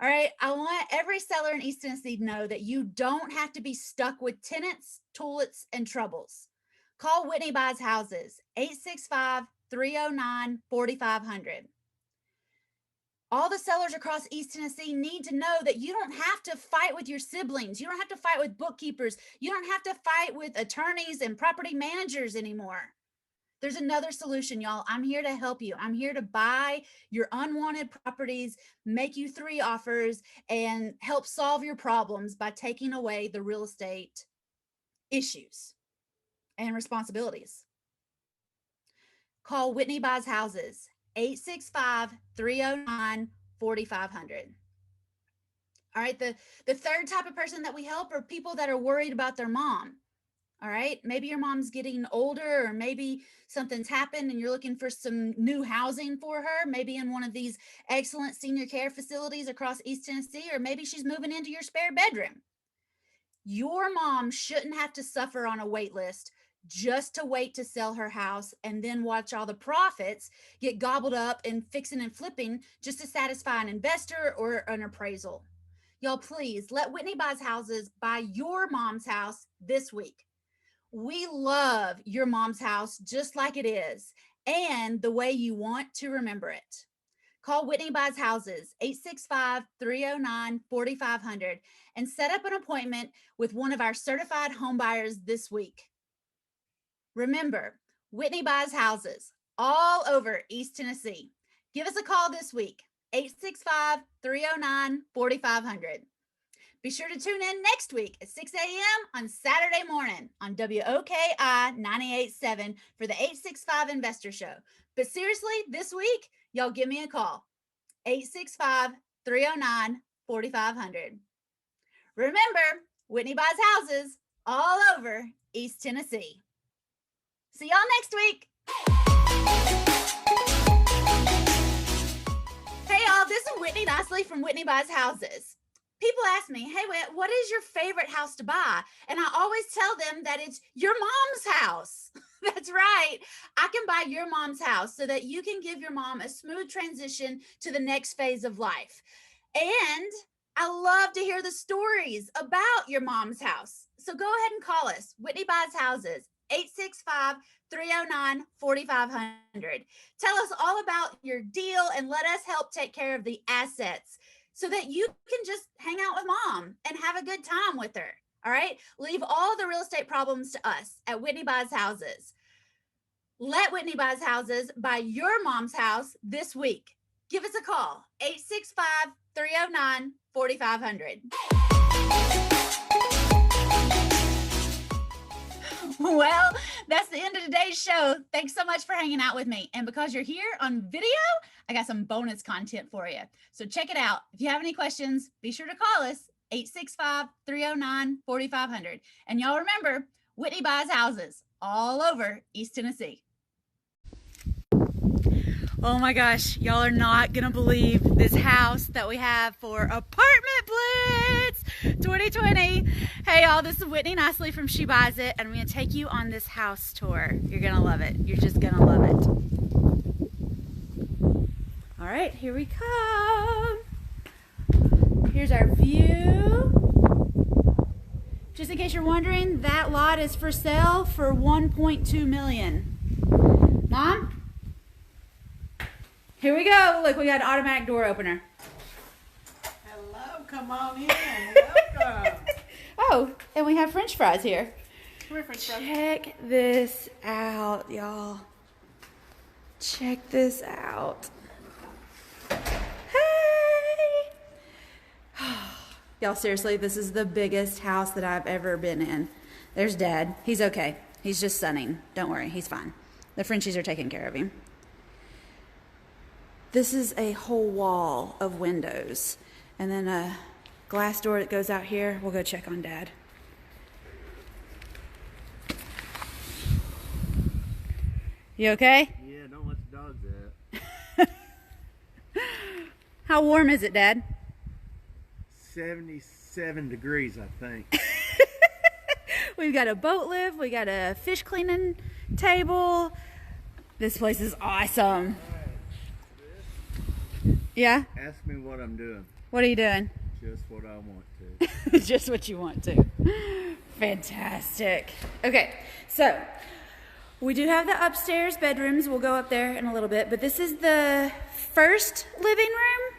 right. I want every seller in East Tennessee to know that you don't have to be stuck with tenants, toilets, and troubles. Call Whitney Buys Houses, 865-309-4500. All the sellers across East Tennessee need to know that you don't have to fight with your siblings. You don't have to fight with bookkeepers. You don't have to fight with attorneys and property managers anymore. There's another solution, y'all. I'm here to help you. I'm here to buy your unwanted properties, make you 3 offers, and help solve your problems by taking away the real estate issues and responsibilities. Call Whitney Buys Houses, 865-309-4500. All right, the 3rd type of person that we help are people that are worried about their mom. All right, maybe your mom's getting older, or maybe something's happened and you're looking for some new housing for her, maybe in one of these excellent senior care facilities across East Tennessee, or maybe she's moving into your spare bedroom. Your mom shouldn't have to suffer on a wait list just to wait to sell her house and then watch all the profits get gobbled up in fixing and flipping just to satisfy an investor or an appraisal. Y'all, please let Whitney Buys Houses buy your mom's house this week. We love your mom's house just like it is and the way you want to remember it. Call Whitney Buys Houses, 865-309-4500, and set up an appointment with one of our certified home buyers this week. Remember, Whitney Buys Houses all over East Tennessee. Give us a call this week, 865-309-4500. Be sure to tune in next week at 6 a.m. on Saturday morning on WOKI 98.7 for the 865 Investor Show. But seriously, this week, y'all give me a call, 865-309-4500. Remember, Whitney Buys Houses all over East Tennessee. See y'all next week. Hey y'all, this is Whitney Nicely from Whitney Buys Houses. People ask me, hey, Whit, what is your favorite house to buy? And I always tell them that it's your mom's house. That's right. I can buy your mom's house so that you can give your mom a smooth transition to the next phase of life. And I love to hear the stories about your mom's house. So go ahead and call us, Whitney Buys Houses, 865-309-4500. Tell us all about your deal and let us help take care of the assets so that you can just hang out with mom and have a good time with her. All right? Leave all the real estate problems to us at Whitney Buys Houses. Let Whitney Buys Houses buy your mom's house this week. Give us a call, 865-309-4500. Well, that's the end of today's show. Thanks so much for hanging out with me. And because you're here on video, I got some bonus content for you. So check it out. If you have any questions, be sure to call us, 865-309-4500. And y'all remember, Whitney Buys Houses all over East Tennessee. Oh my gosh, y'all are not gonna believe this house that we have for Apartment Blitz 2020. Hey y'all, this is Whitney Nicely from She Buys It, and I'm gonna take you on this house tour. You're gonna love it. You're just gonna love it. All right, here we come. Here's our view. Just in case you're wondering, that lot is for sale for $1.2 million. Mom? Here we go. Look, we got an automatic door opener. Hello, come on in. Welcome. Oh, and we have French fries here. Come here, French fries. Check this out, y'all. Check this out. Hey! Y'all, seriously, this is the biggest house that I've ever been in. There's Dad. He's okay. He's just sunning. Don't worry, he's fine. The Frenchies are taking care of him. This is a whole wall of windows. And then a glass door that goes out here. We'll go check on Dad. You okay? Yeah, don't let the dogs out. How warm is it, Dad? 77 degrees, I think. We've got a boat lift. We got a fish cleaning table. This place is awesome. Yeah? Ask me what I'm doing. What are you doing? Just what I want to. Just what you want to. Fantastic. Okay, so we do have the upstairs bedrooms. We'll go up there in a little bit, but this is the first living room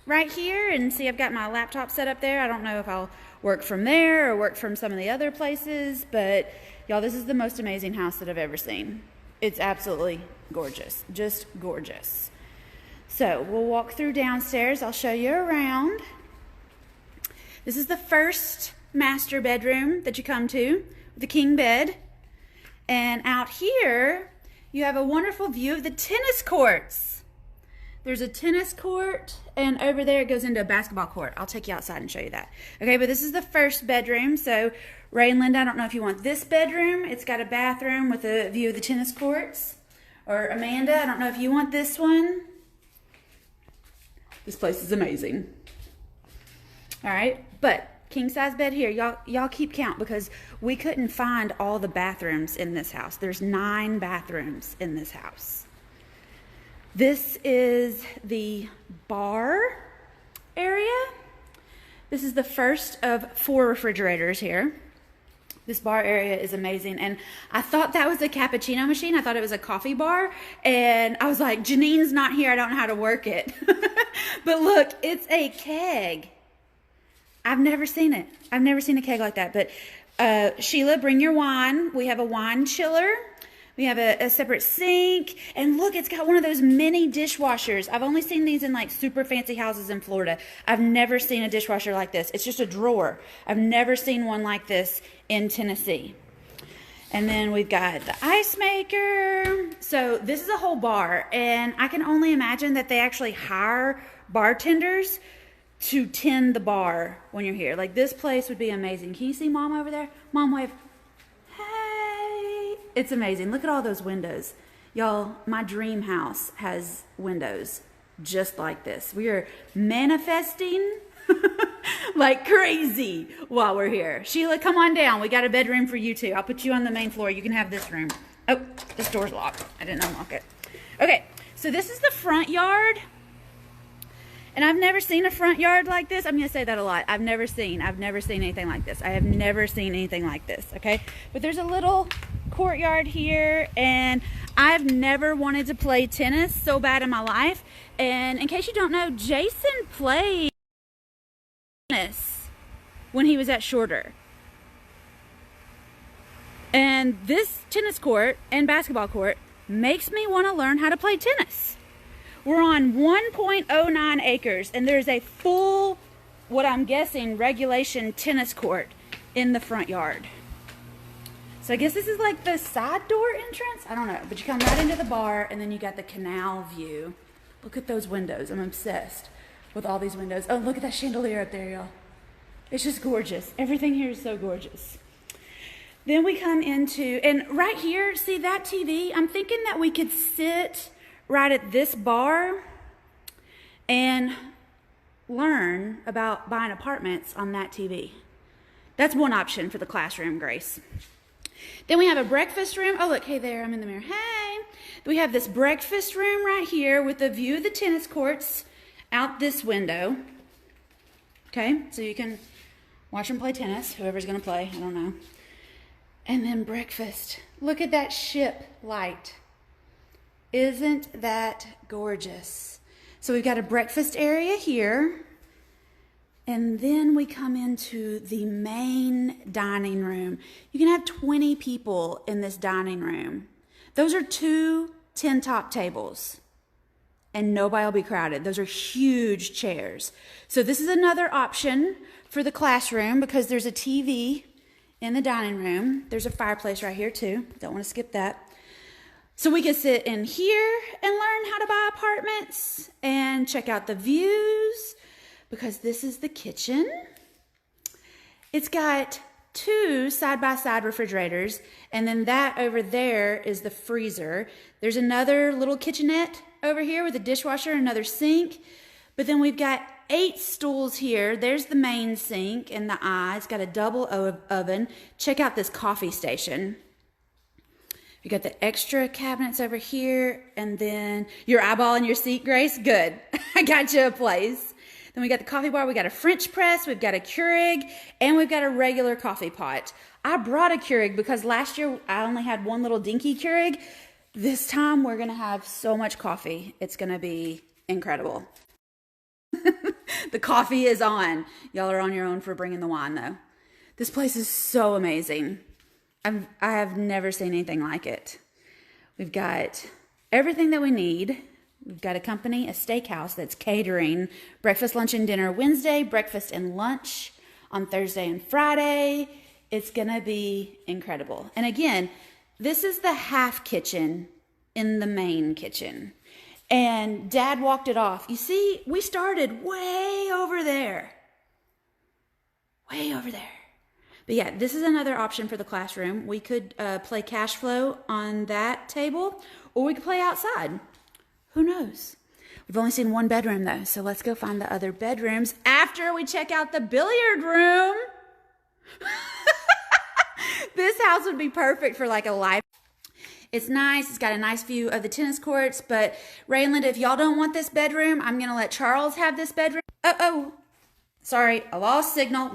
right here. And see, I've got my laptop set up there. I don't know if I'll work from there or work from some of the other places, but y'all, this is the most amazing house that I've ever seen. It's absolutely gorgeous, just gorgeous. So we'll walk through downstairs. I'll show you around. This is the first master bedroom that you come to, the king bed. And out here, you have a wonderful view of the tennis courts. There's a tennis court, and over there it goes into a basketball court. I'll take you outside and show you that. Okay, but this is the first bedroom. So Ray and Linda, I don't know if you want this bedroom. It's got a bathroom with a view of the tennis courts. Or Amanda, I don't know if you want this one. This place is amazing. All right, but king size bed here. Y'all keep count because we couldn't find all the bathrooms in this house. There's 9 bathrooms in this house. This is the bar area. This is the first of 4 refrigerators here. This bar area is amazing. And I thought that was a cappuccino machine. I thought it was a coffee bar. And I was like, Janine's not here. I don't know how to work it. But look, it's a keg. I've never seen it. I've never seen a keg like that. But Sheila, bring your wine. We have a wine chiller. We have a separate sink. And look, it's got one of those mini dishwashers. I've only seen these in like super fancy houses in Florida. I've never seen a dishwasher like this. It's just a drawer. I've never seen one like this in Tennessee. And then we've got the ice maker. So this is a whole bar. And I can only imagine that they actually hire bartenders to tend the bar when you're here. Like, this place would be amazing. Can you see Mom over there? Mom, wave. Hey. It's amazing. Look at all those windows. Y'all, my dream house has windows just like this. We are manifesting like crazy while we're here. Sheila, come on down. We got a bedroom for you too. I'll put you on the main floor. You can have this room. Oh, this door's locked. I didn't unlock it. Okay, so this is the front yard. And I've never seen a front yard like this. I'm going to say that a lot. I've never seen anything like this. I have never seen anything like this, okay? But there's a little courtyard here, and I've never wanted to play tennis so bad in my life. And in case you don't know, Jason played tennis when he was at Shorter. And this tennis court and basketball court makes me want to learn how to play tennis. We're on 1.09 acres, and there's a full, what I'm guessing, regulation tennis court in the front yard. So I guess this is like the side door entrance. I don't know, but you come right into the bar, and then you got the canal view. Look at those windows. I'm obsessed with all these windows. Oh, look at that chandelier up there, y'all. It's just gorgeous. Everything here is so gorgeous. Then we come into, and right here, see that TV? I'm thinking that we could sit right at this bar and learn about buying apartments on that TV. That's one option for the classroom, Grace. Then we have a breakfast room. Oh, look, hey there, I'm in the mirror. Hey. We have this breakfast room right here with a view of the tennis courts out this window. Okay, so you can watch them play tennis, whoever's going to play, I don't know. And then breakfast. Look at that ship light. Isn't that gorgeous? So we've got a breakfast area here. And then we come into the main dining room. You can have 20 people in this dining room. Those are 2 10-top tables. And nobody will be crowded. Those are huge chairs. So this is another option for the classroom because there's a TV in the dining room. There's a fireplace right here too. Don't want to skip that. So we can sit in here and learn how to buy apartments and check out the views because this is the kitchen. It's got 2 side-by-side refrigerators, and then that over there is the freezer. There's another little kitchenette over here with a dishwasher and another sink. But then we've got 8 stools here. There's the main sink and the eye. It's got a double oven. Check out this coffee station. You got the extra cabinets over here, and then your eyeball in your seat, Grace. Good. I got you a place. Then we got the coffee bar. We got a French press. We've got a Keurig, and we've got a regular coffee pot. I brought a Keurig because last year I only had one little dinky Keurig. This time we're going to have so much coffee. It's going to be incredible. The coffee is on. Y'all are on your own for bringing the wine, though. This place is so amazing. I have never seen anything like it. We've got everything that we need. We've got a company, a steakhouse that's catering breakfast, lunch, and dinner Wednesday, breakfast and lunch on Thursday and Friday. It's going to be incredible. And again, this is the half kitchen in the main kitchen. And Dad walked it off. You see, we started way over there. Way over there. But yeah, this is another option for the classroom. We could play cash flow on that table, or we could play outside. Who knows? We've only seen one bedroom though, so let's go find the other bedrooms after we check out the billiard room. This house would be perfect for like a life. It's nice. It's got a nice view of the tennis courts. But Ray and Linda, if y'all don't want this bedroom, I'm going to let Charles have this bedroom. Oh, sorry. I lost signal.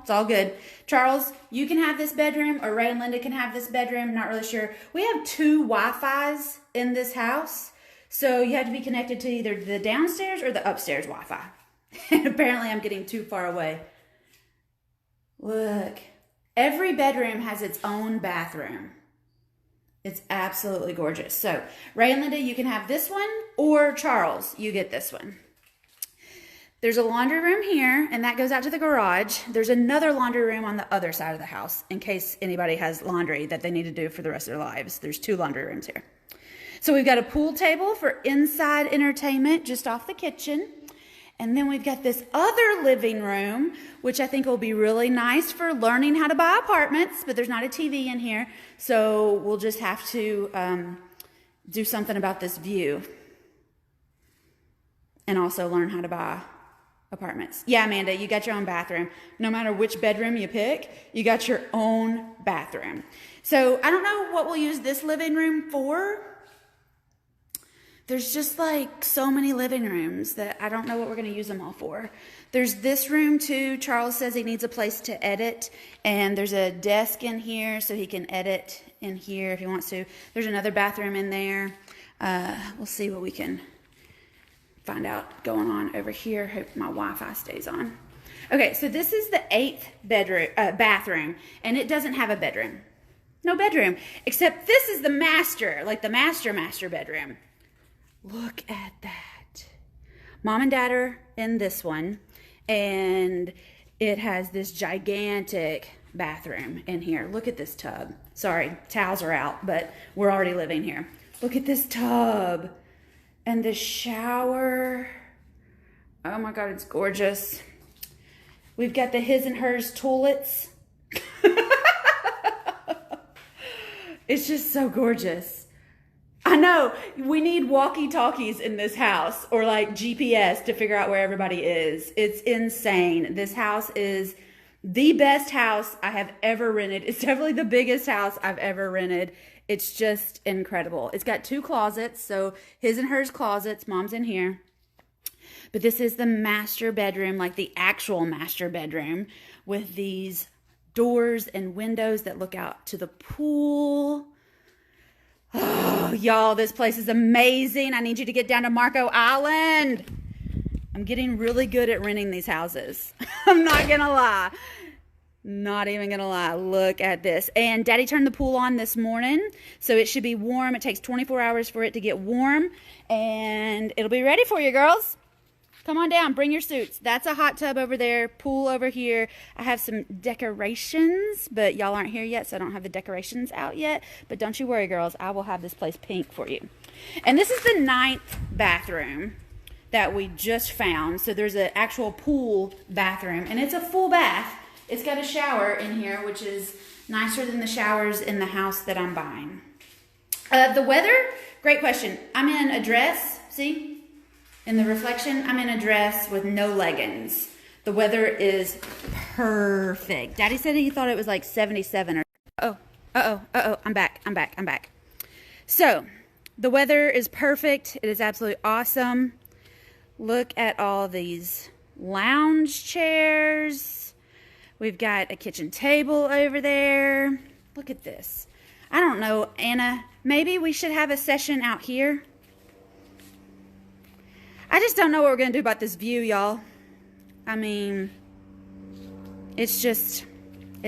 It's all good. Charles, you can have this bedroom, or Ray and Linda can have this bedroom. Not really sure. We have 2 Wi-Fis in this house. So you have to be connected to either the downstairs or the upstairs Wi-Fi. And apparently I'm getting too far away. Look. Every bedroom has its own bathroom. It's absolutely gorgeous. So, Ray and Linda, you can have this one, or Charles, you get this one. There's a laundry room here, and that goes out to the garage. There's another laundry room on the other side of the house, in case anybody has laundry that they need to do for the rest of their lives. There's 2 laundry rooms here. So we've got a pool table for inside entertainment just off the kitchen. And then we've got this other living room, which I think will be really nice for learning how to buy apartments, but there's not a TV in here, so we'll just have to do something about this view and also learn how to buy apartments. Yeah, Amanda, you got your own bathroom. No matter which bedroom you pick, you got your own bathroom. So I don't know what we'll use this living room for. there's just like so many living rooms that I don't know what we're going to use them all for. There's this room too. Charles says he needs a place to edit, and there's a desk in here so he can edit in here if he wants to. There's another bathroom in there. We'll see what we can find out going on over here. Hope my Wi-Fi stays on. Okay, so this is the 8th bathroom, and it doesn't have a bedroom. No bedroom, except this is the master, like the master bedroom. Look at that. Mom and Dad are in this one, and it has this gigantic bathroom in here. Look at this tub. Sorry, towels are out, but we're already living here. Look at this tub and the shower. Oh my God, it's gorgeous. We've got the his and hers toilets. It's just so gorgeous. I know, we need walkie-talkies in this house, or like GPS to figure out where everybody is. It's insane. This house is the best house I have ever rented. It's definitely the biggest house I've ever rented. It's just incredible. It's got 2 closets, so his and hers closets. Mom's in here. But this is the master bedroom, like the actual master bedroom, with these doors and windows that look out to the pool. Oh, y'all, this place is amazing. I need you to get down to Marco Island. I'm getting really good at renting these houses. I'm not gonna lie. Not even gonna lie. Look at this. And Daddy turned the pool on this morning, so it should be warm. It takes 24 hours for it to get warm, and it'll be ready for you, girls. Come on down, bring your suits. That's a hot tub over there, pool over here. I have some decorations, but y'all aren't here yet, so I don't have the decorations out yet. But don't you worry, girls, I will have this place pink for you. And this is the 9th bathroom that we just found. So there's an actual pool bathroom, and it's a full bath. It's got a shower in here, which is nicer than the showers in the house that I'm buying. The weather, great question. I'm in a dress, see? In the reflection, I'm in a dress with no leggings. The weather is perfect. Daddy said he thought it was like 77 or... I'm back. So, the weather is perfect. It is absolutely awesome. Look at all these lounge chairs. We've got a kitchen table over there. Look at this. I don't know, Anna, maybe we should have a session out here. I just don't know what we're going to do about this view, y'all. I mean, it's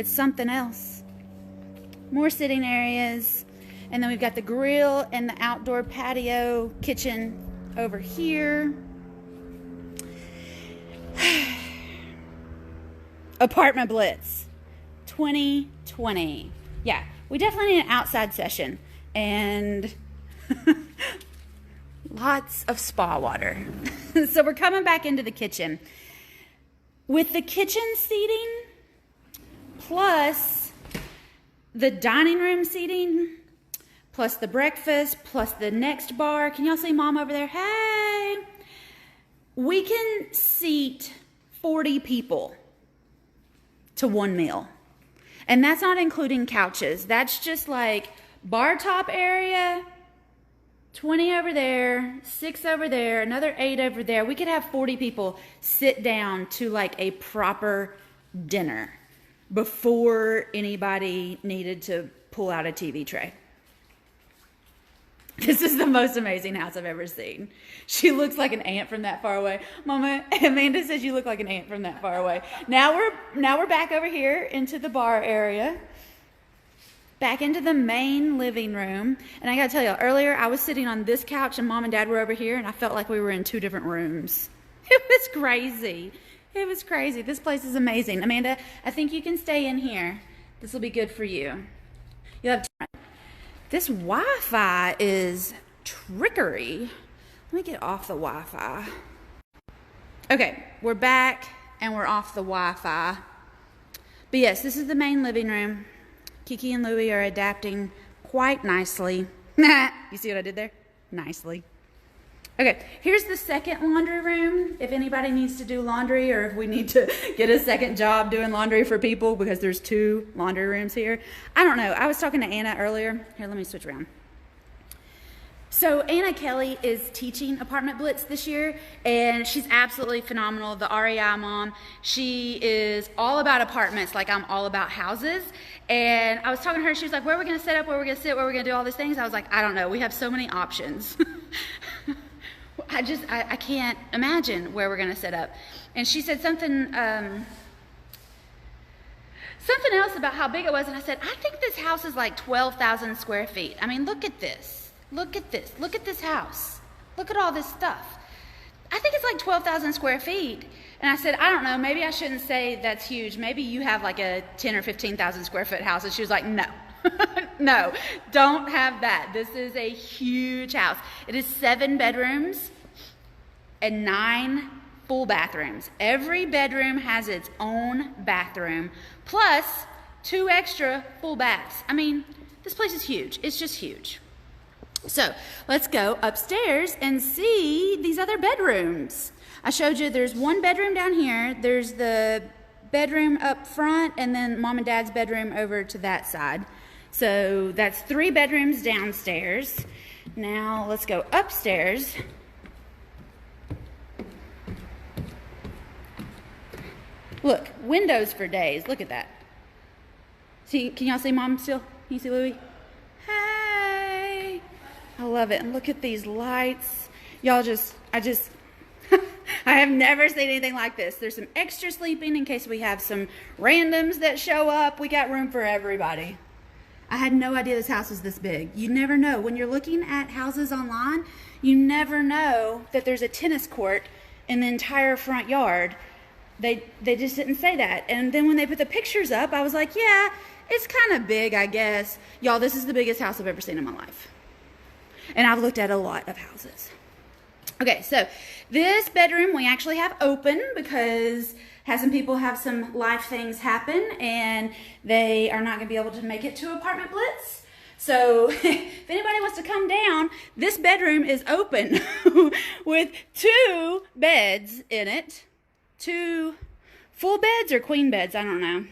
something else. More sitting areas. And then we've got the grill and the outdoor patio kitchen over here. Apartment Blitz 2020. Yeah, we definitely need an outside session. And... lots of spa water. So we're coming back into the kitchen. With the kitchen seating, plus the dining room seating, plus the breakfast, plus the next bar. Can y'all see Mom over there? Hey! We can seat 40 people to one meal. And that's not including couches. That's just like bar top area, 20 over there, 6 over there, another 8 over there. We could have 40 people sit down to like a proper dinner before anybody needed to pull out a TV tray. This is the most amazing house I've ever seen. She looks like an ant from that far away. Mama, Amanda says you look like an ant from that far away. Now we're back over here into the bar area. Back into the main living room. And I gotta tell you, earlier I was sitting on this couch and Mom and Dad were over here, and I felt like we were in 2 different rooms. It was crazy. It was crazy. This place is amazing. Amanda, I think you can stay in here. This will be good for you. You'll have time. This Wi-Fi is trickery. Let me get off the Wi-Fi. Okay, we're back and we're off the Wi-Fi. But yes, this is the main living room. Kiki and Louie are adapting quite nicely. You see what I did there? Nicely. Okay, here's the second laundry room. If anybody needs to do laundry, or if we need to get a second job doing laundry for people, because there's 2 laundry rooms here. I don't know. I was talking to Anna earlier. Here, let me switch around. So Anna Kelly is teaching Apartment Blitz this year, and she's absolutely phenomenal, the REI mom. She is all about apartments like I'm all about houses. And I was talking to her, she was like, where are we going to set up, where are we going to sit, where are we going to do all these things? I was like, I don't know. We have so many options. I can't imagine where we're going to set up. And she said something else about how big it was, and I said, I think this house is like 12,000 square feet. I mean, look at this. Look at this. Look at this house. Look at all this stuff. I think it's like 12,000 square feet. And I said, I don't know, maybe I shouldn't say that's huge. Maybe you have like a 10 or 15,000 square foot house. And she was like, no, no, don't have that. This is a huge house. It is 7 bedrooms and 9 full bathrooms. Every bedroom has its own bathroom, plus 2 extra full baths. I mean, this place is huge. It's just huge. So let's go upstairs and see these other bedrooms. I showed you there's 1 bedroom down here. There's the bedroom up front, and then mom and dad's bedroom over to that side. So that's 3 bedrooms downstairs. Now let's go upstairs. Look, windows for days. Look at that. See, can y'all see mom still? Can you see Louie? Hey. I love it. And look at these lights. Y'all I have never seen anything like this. There's some extra sleeping in case we have some randoms that show up. We got room for everybody. I had no idea this house was this big. You never know. When you're looking at houses online, you never know that there's a tennis court in the entire front yard. They just didn't say that. And then when they put the pictures up, I was like, yeah, it's kind of big, I guess. Y'all, this is the biggest house I've ever seen in my life. And I've looked at a lot of houses. Okay, so this bedroom we actually have open because had some people have some life things happen and they are not going to be able to make it to Apartment Blitz. So if anybody wants to come down, this bedroom is open with 2 beds in it. 2 full beds or queen beds, I don't know.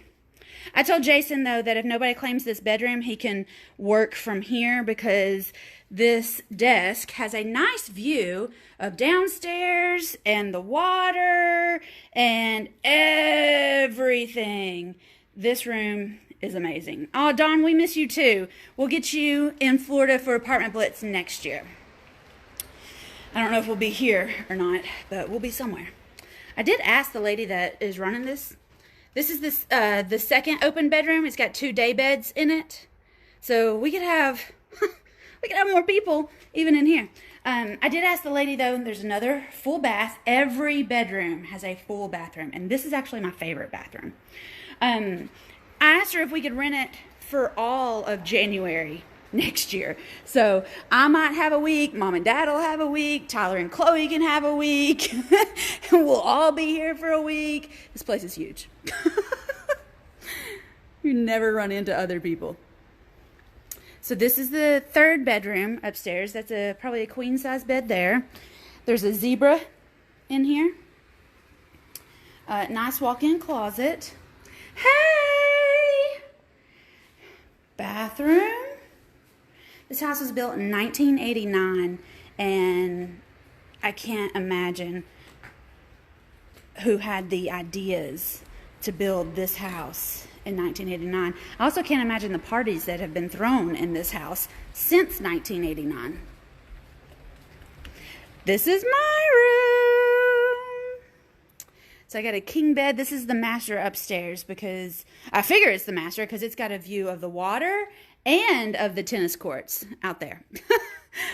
I told Jason, though, that if nobody claims this bedroom, he can work from here because this desk has a nice view of downstairs and the water and everything. This room is amazing. Oh, Dawn, we miss you too. We'll get you in Florida for Apartment Blitz next year. I don't know if we'll be here or not, but we'll be somewhere. I did ask the lady that is running this. This is the second open bedroom. It's got 2 day beds in it. So we could have more people even in here. I did ask the lady though, and there's another full bath. Every bedroom has a full bathroom, and this is actually my favorite bathroom. I asked her if we could rent it for all of January next year. So I might have a week, mom and dad will have a week, Tyler and Chloe can have a week, and we'll all be here for a week. This place is huge. You never run into other people. So this is the 3rd bedroom upstairs. That's probably a queen size bed there. There's a zebra in here. Nice walk-in closet. Hey! Bathroom. This house was built in 1989, and I can't imagine who had the ideas to build this house in 1989. I also can't imagine the parties that have been thrown in this house since 1989. This is my room. So I got a king bed. This is the master upstairs because I figure it's the master because it's got a view of the water and of the tennis courts out there.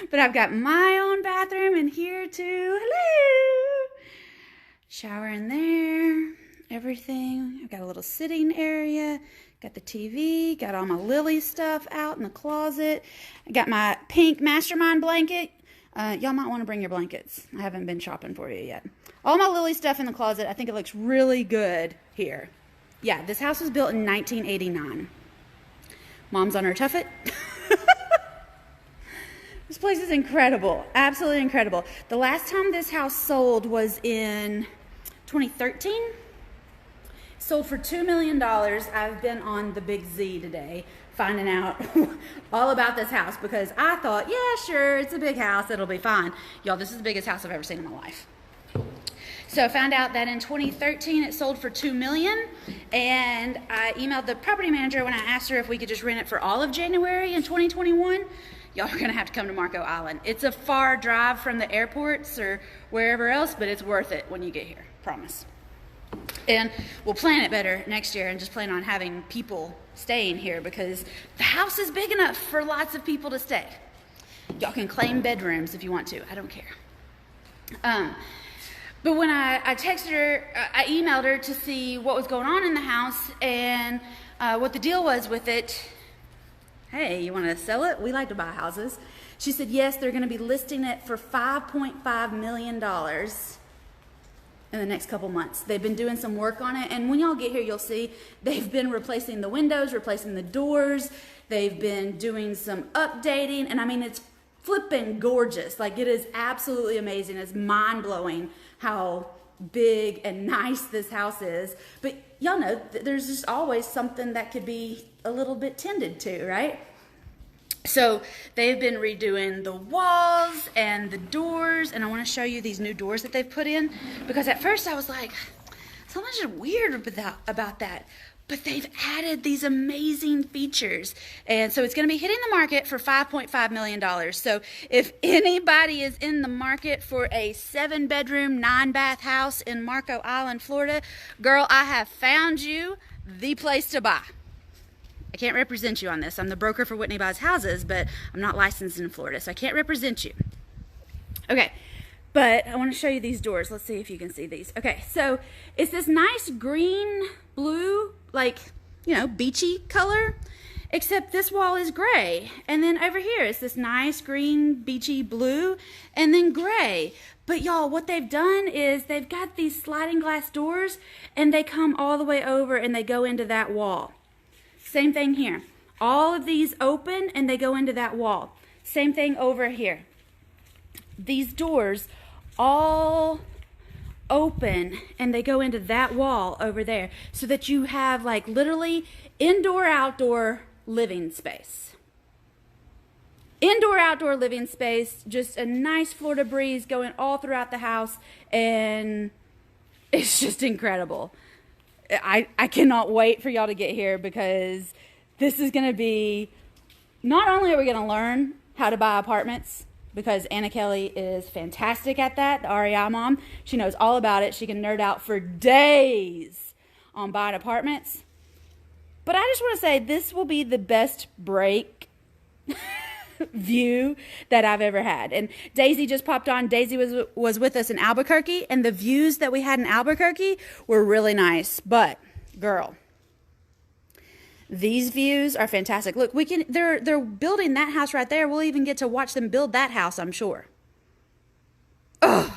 But I've got my own bathroom in here too. Hello. Shower in there. Everything. I've got a little sitting area. Got the TV. Got all my Lily stuff out in the closet. I got my pink Mastermind blanket. Y'all might want to bring your blankets. I haven't been shopping for you yet. All my Lily stuff in the closet. I think it looks really good here. Yeah, this house was built in 1989. Mom's on her tuffet. This place is incredible. Absolutely incredible. The last time this house sold was in 2013. Sold for $2 million. I've been on the Big Z today finding out all about this house because I thought, yeah, sure, it's a big house, it'll be fine. Y'all, this is the biggest house I've ever seen in my life. So I found out that in 2013 it sold for $2 million, and I emailed the property manager when I asked her if we could just rent it for all of January in 2021. Y'all are gonna have to come to Marco Island. It's a far drive from the airports or wherever else, but it's worth it when you get here, promise. And we'll plan it better next year and just plan on having people staying here because the house is big enough for lots of people to stay. Y'all can claim bedrooms if you want to, I don't care. But when I texted her, I emailed her to see what was going on in the house and what the deal was with it. Hey, you want to sell it? We like to buy houses. She said, yes, they're going to be listing it for $5.5 million in the next couple months. They've been doing some work on it, and when y'all get here, you'll see they've been replacing the windows, replacing the doors. They've been doing some updating, and I mean, it's flipping gorgeous. Like, it is absolutely amazing. It's mind-blowing how big and nice this house is. But y'all know there's just always something that could be a little bit tended to, right? So they've been redoing the walls and the doors, and I want to show you these new doors that they've put in, because at first I was like, something's just weird about that. But they've added these amazing features. And so it's going to be hitting the market for $5.5 million. So if anybody is in the market for a 7-bedroom, 9-bath house in Marco Island, Florida, girl, I have found you the place to buy. I can't represent you on this. I'm the broker for Whitney Buys Houses, but I'm not licensed in Florida, so I can't represent you. Okay. But I want to show you these doors. Let's see if you can see these. Okay, so it's this nice green, blue, like, you know, beachy color, except this wall is gray. And then over here, it's this nice green, beachy blue, and then gray. But y'all, what they've done is they've got these sliding glass doors, and they come all the way over, and they go into that wall. Same thing here. All of these open, and they go into that wall. Same thing over here. These doors all open and they go into that wall over there so that you have like literally indoor outdoor living space. Indoor outdoor living space, just a nice Florida breeze going all throughout the house, and it's just incredible. I cannot wait for y'all to get here because this is going to be, not only are we going to learn how to buy apartments, because Anna Kelly is fantastic at that, the REI mom. She knows all about it. She can nerd out for days on buying apartments. But I just want to say this will be the best break view that I've ever had. And Daisy just popped on. Daisy was with us in Albuquerque, and the views that we had in Albuquerque were really nice. But, girl, these views are fantastic. Look, they're building that house right there. We'll even get to watch them build that house, I'm sure. Ugh.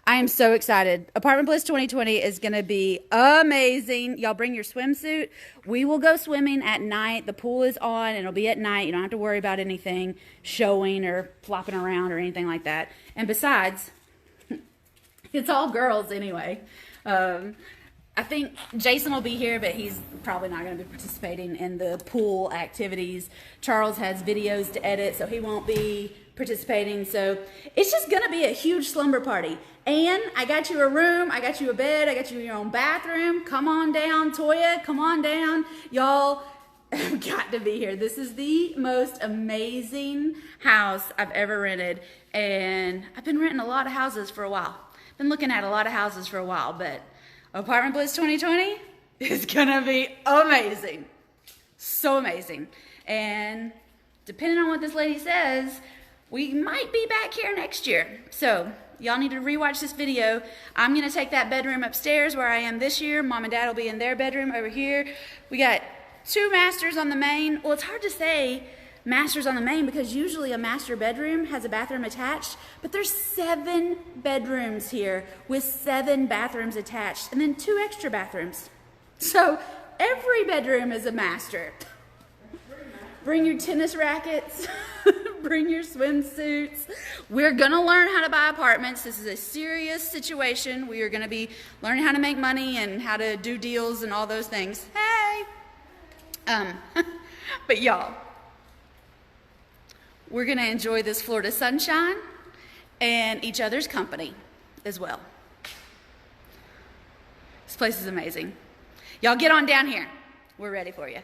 I am so excited. Apartment Bliss 2020 is going to be amazing. Y'all bring your swimsuit. We will go swimming at night. The pool is on, and it'll be at night. You don't have to worry about anything showing or flopping around or anything like that. And besides, it's all girls anyway. I think Jason will be here, but he's probably not going to be participating in the pool activities. Charles has videos to edit, so he won't be participating. So it's just going to be a huge slumber party. And I got you a room, I got you a bed, I got you your own bathroom. Come on down, Toya, come on down. Y'all have got to be here. This is the most amazing house I've ever rented. And I've been renting a lot of houses for a while. Been looking at a lot of houses for a while, but Apartment Bliss 2020 is gonna be amazing. So amazing. And depending on what this lady says, we might be back here next year. So y'all need to rewatch this video. I'm gonna take that bedroom upstairs where I am this year. Mom and Dad will be in their bedroom over here. We got 2 masters on the main. Well, it's hard to say masters on the main because usually a master bedroom has a bathroom attached, but there's 7 bedrooms here with 7 bathrooms attached and then 2 extra bathrooms. So every bedroom is a master. Bring your tennis rackets. Bring your swimsuits. We're going to learn how to buy apartments. This is a serious situation. We are going to be learning how to make money and how to do deals and all those things. Hey! But y'all, we're going to enjoy this Florida sunshine and each other's company as well. This place is amazing. Y'all get on down here. We're ready for you.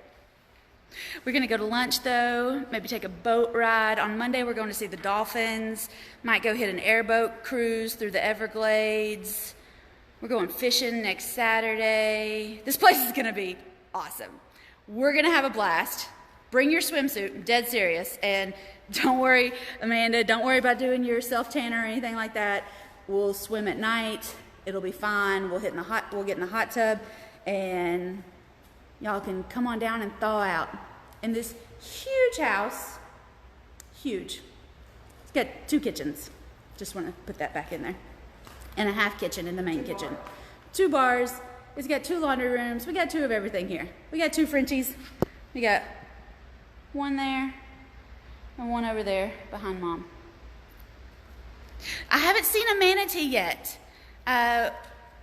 We're going to go to lunch, though, maybe take a boat ride. On Monday, we're going to see the dolphins. Might go hit an airboat cruise through the Everglades. We're going fishing next Saturday. This place is going to be awesome. We're going to have a blast. Bring your swimsuit. I'm dead serious. And don't worry, Amanda, don't worry about doing your self-tanner or anything like that. We'll swim at night. It'll be fine. We'll get in the hot tub, and y'all can come on down and thaw out in this huge house. Huge. It's got 2 kitchens. Just want to put that back in there. And a half kitchen in the main kitchen. 2 bars. It's got 2 laundry rooms. We got 2 of everything here. We got 2 Frenchies. We got 1 there and 1 over there behind Mom. I haven't seen a manatee yet.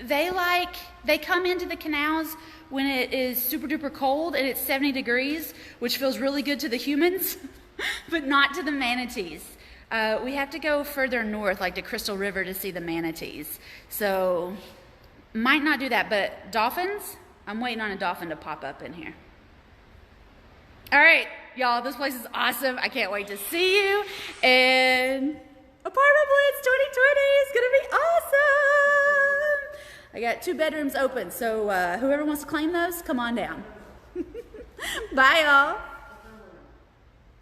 They come into the canals when it is super duper cold and it's 70 degrees, which feels really good to the humans, but not to the manatees. We have to go further north, like to Crystal River, to see the manatees. So, might not do that, but dolphins, I'm waiting on a dolphin to pop up in here. All right, y'all, this place is awesome. I can't wait to see you. And Apartment Blitz 2020 is going to be awesome. I got 2 bedrooms open, so whoever wants to claim those, come on down. Bye, y'all.